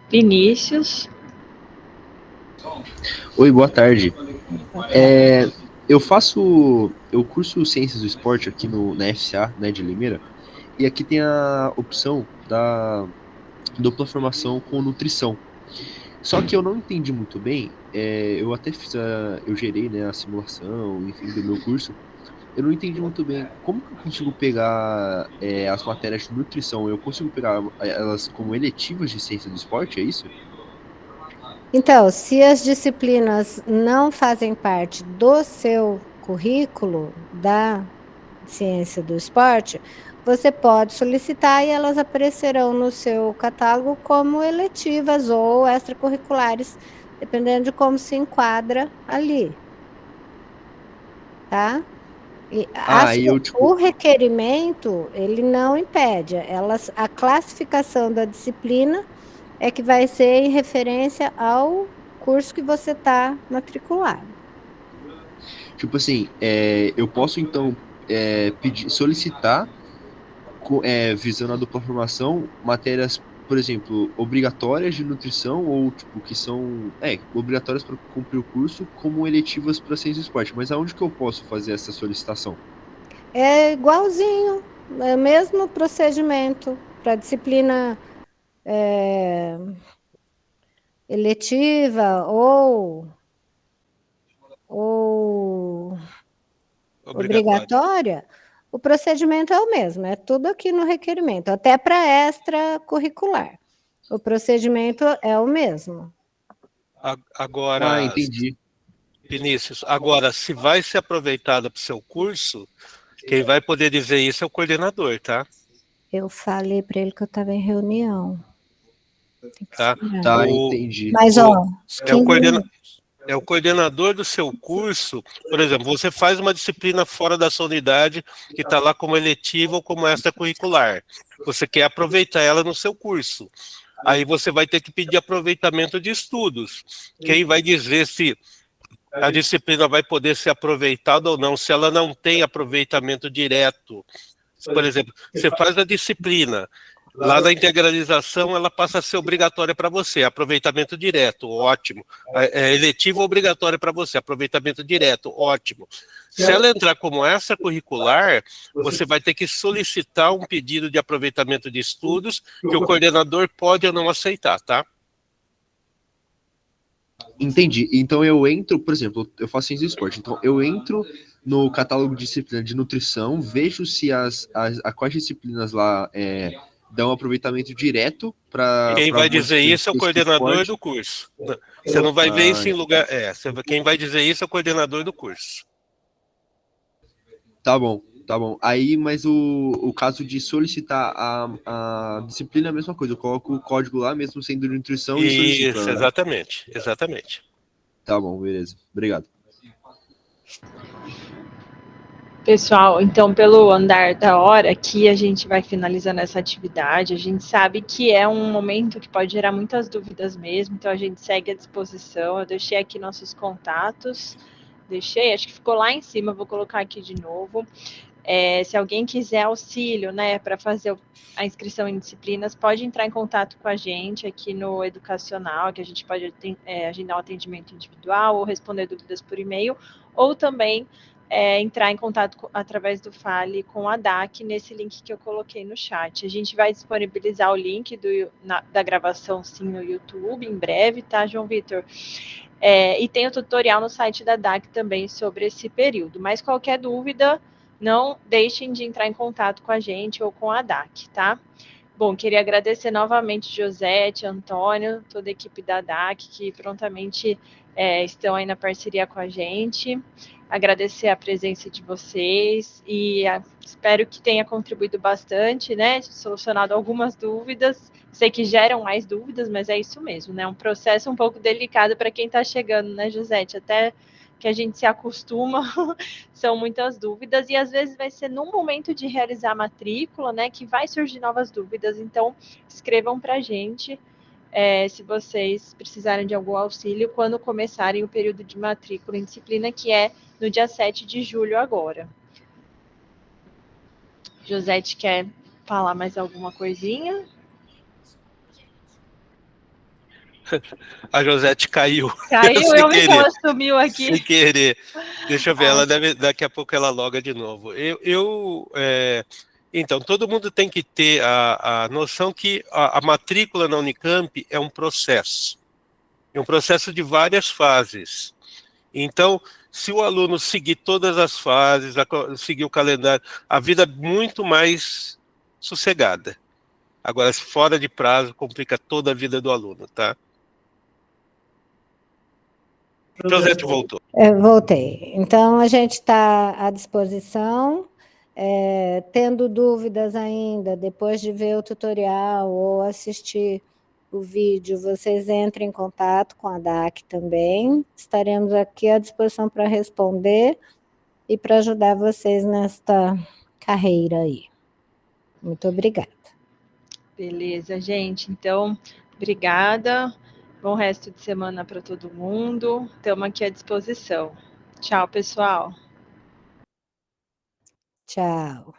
Vinícius. Oi, boa tarde. Eu curso Ciências do Esporte aqui na FCA, né, de Limeira, e aqui tem a opção da dupla formação com nutrição. Só que eu não entendi muito bem, eu até eu gerei, né, a simulação, enfim, do meu curso. Eu não entendi muito bem como que eu consigo pegar as matérias de nutrição. Eu consigo pegar elas como eletivas de Ciência do Esporte, é isso? Então, se as disciplinas não fazem parte do seu currículo da Ciência do Esporte, você pode solicitar e elas aparecerão no seu catálogo como eletivas ou extracurriculares, dependendo de como se enquadra ali. Tá? E o requerimento, ele não impede. A classificação da disciplina é que vai ser em referência ao curso que você está matriculado. Tipo assim, eu posso então solicitar, visando a dupla formação, matérias, por exemplo, obrigatórias de nutrição ou tipo que são obrigatórias para cumprir o curso, como eletivas para ciência do esporte. Mas aonde que eu posso fazer essa solicitação? É igualzinho, é o mesmo procedimento para disciplina eletiva ou obrigatória, o procedimento é o mesmo, é tudo aqui no requerimento, até para extracurricular. O procedimento é o mesmo. Agora, entendi. Vinícius, agora, se vai ser aproveitada para o seu curso, quem vai poder dizer isso é o coordenador, tá? Eu falei para ele que eu estava em reunião. Tá, entendi. Mas, é o coordenador do seu curso. Por exemplo, você faz uma disciplina fora da sua unidade que está lá como eletiva ou como extracurricular. Você quer aproveitar ela no seu curso. Aí você vai ter que pedir aproveitamento de estudos. Quem vai dizer se a disciplina vai poder ser aproveitada ou não, se ela não tem aproveitamento direto. Por exemplo, você faz a disciplina, lá na integralização ela passa a ser obrigatória para você, aproveitamento direto, ótimo. É eletiva ou obrigatória para você, aproveitamento direto, ótimo. Se ela entrar como extracurricular, você vai ter que solicitar um pedido de aproveitamento de estudos que o coordenador pode ou não aceitar, tá? Entendi. Então eu entro, por exemplo, eu faço ciência do esporte, então eu entro no catálogo de disciplina de nutrição, vejo se quais disciplinas lá dão aproveitamento direto para. Quem vai dizer isso é o coordenador do curso. Você não vai ver isso em lugar. Quem vai dizer isso é o coordenador do curso. Tá bom. Aí, mas o caso de solicitar a disciplina é a mesma coisa. Eu coloco o código lá, mesmo sendo de nutrição, e solicito. Isso, exatamente. Tá bom, beleza. Obrigado. Pessoal, então, pelo andar da hora, aqui a gente vai finalizando essa atividade. A gente sabe que é um momento que pode gerar muitas dúvidas mesmo, então a gente segue à disposição. Eu deixei aqui nossos contatos, acho que ficou lá em cima, vou colocar aqui de novo. Se alguém quiser auxílio, né, para fazer a inscrição em disciplinas, pode entrar em contato com a gente aqui no Educacional, que a gente pode agendar um atendimento individual ou responder dúvidas por e-mail, ou também entrar em contato através do Fale com a DAC, nesse link que eu coloquei no chat. A gente vai disponibilizar o link da gravação, sim, no YouTube, em breve, tá, João Vitor? E tem o tutorial no site da DAC também sobre esse período. Mas qualquer dúvida, não deixem de entrar em contato com a gente ou com a DAC, tá? Bom, queria agradecer novamente Josete, Antônio, toda a equipe da DAC, que prontamente estão aí na parceria com a gente. Agradecer a presença de vocês e espero que tenha contribuído bastante, né? Solucionado algumas dúvidas. Sei que geram mais dúvidas, mas é isso mesmo, né? Um processo um pouco delicado para quem está chegando, né, Josete? Até que a gente se acostuma, são muitas dúvidas, e às vezes vai ser num momento de realizar a matrícula, né, que vai surgir novas dúvidas. Então, escrevam para a gente se vocês precisarem de algum auxílio quando começarem o período de matrícula em disciplina, que é no dia 7 de julho agora. Josete, quer falar mais alguma coisinha? A Josete caiu. Caiu, eu vi que ela sumiu aqui. Sem querer. Deixa eu ver, daqui a pouco ela loga de novo. Então, todo mundo tem que ter a noção que a matrícula na Unicamp é um processo. É um processo de várias fases. Então, se o aluno seguir todas as fases, seguir o calendário, a vida é muito mais sossegada. Agora, se fora de prazo, complica toda a vida do aluno, tá? Josete voltou. Voltei. Então, a gente está à disposição. Tendo dúvidas ainda, depois de ver o tutorial ou assistir o vídeo, vocês entrem em contato com a DAC também. Estaremos aqui à disposição para responder e para ajudar vocês nesta carreira aí. Muito obrigada. Beleza, gente. Então, obrigada. Bom resto de semana para todo mundo. Estamos aqui à disposição. Tchau, pessoal. Tchau.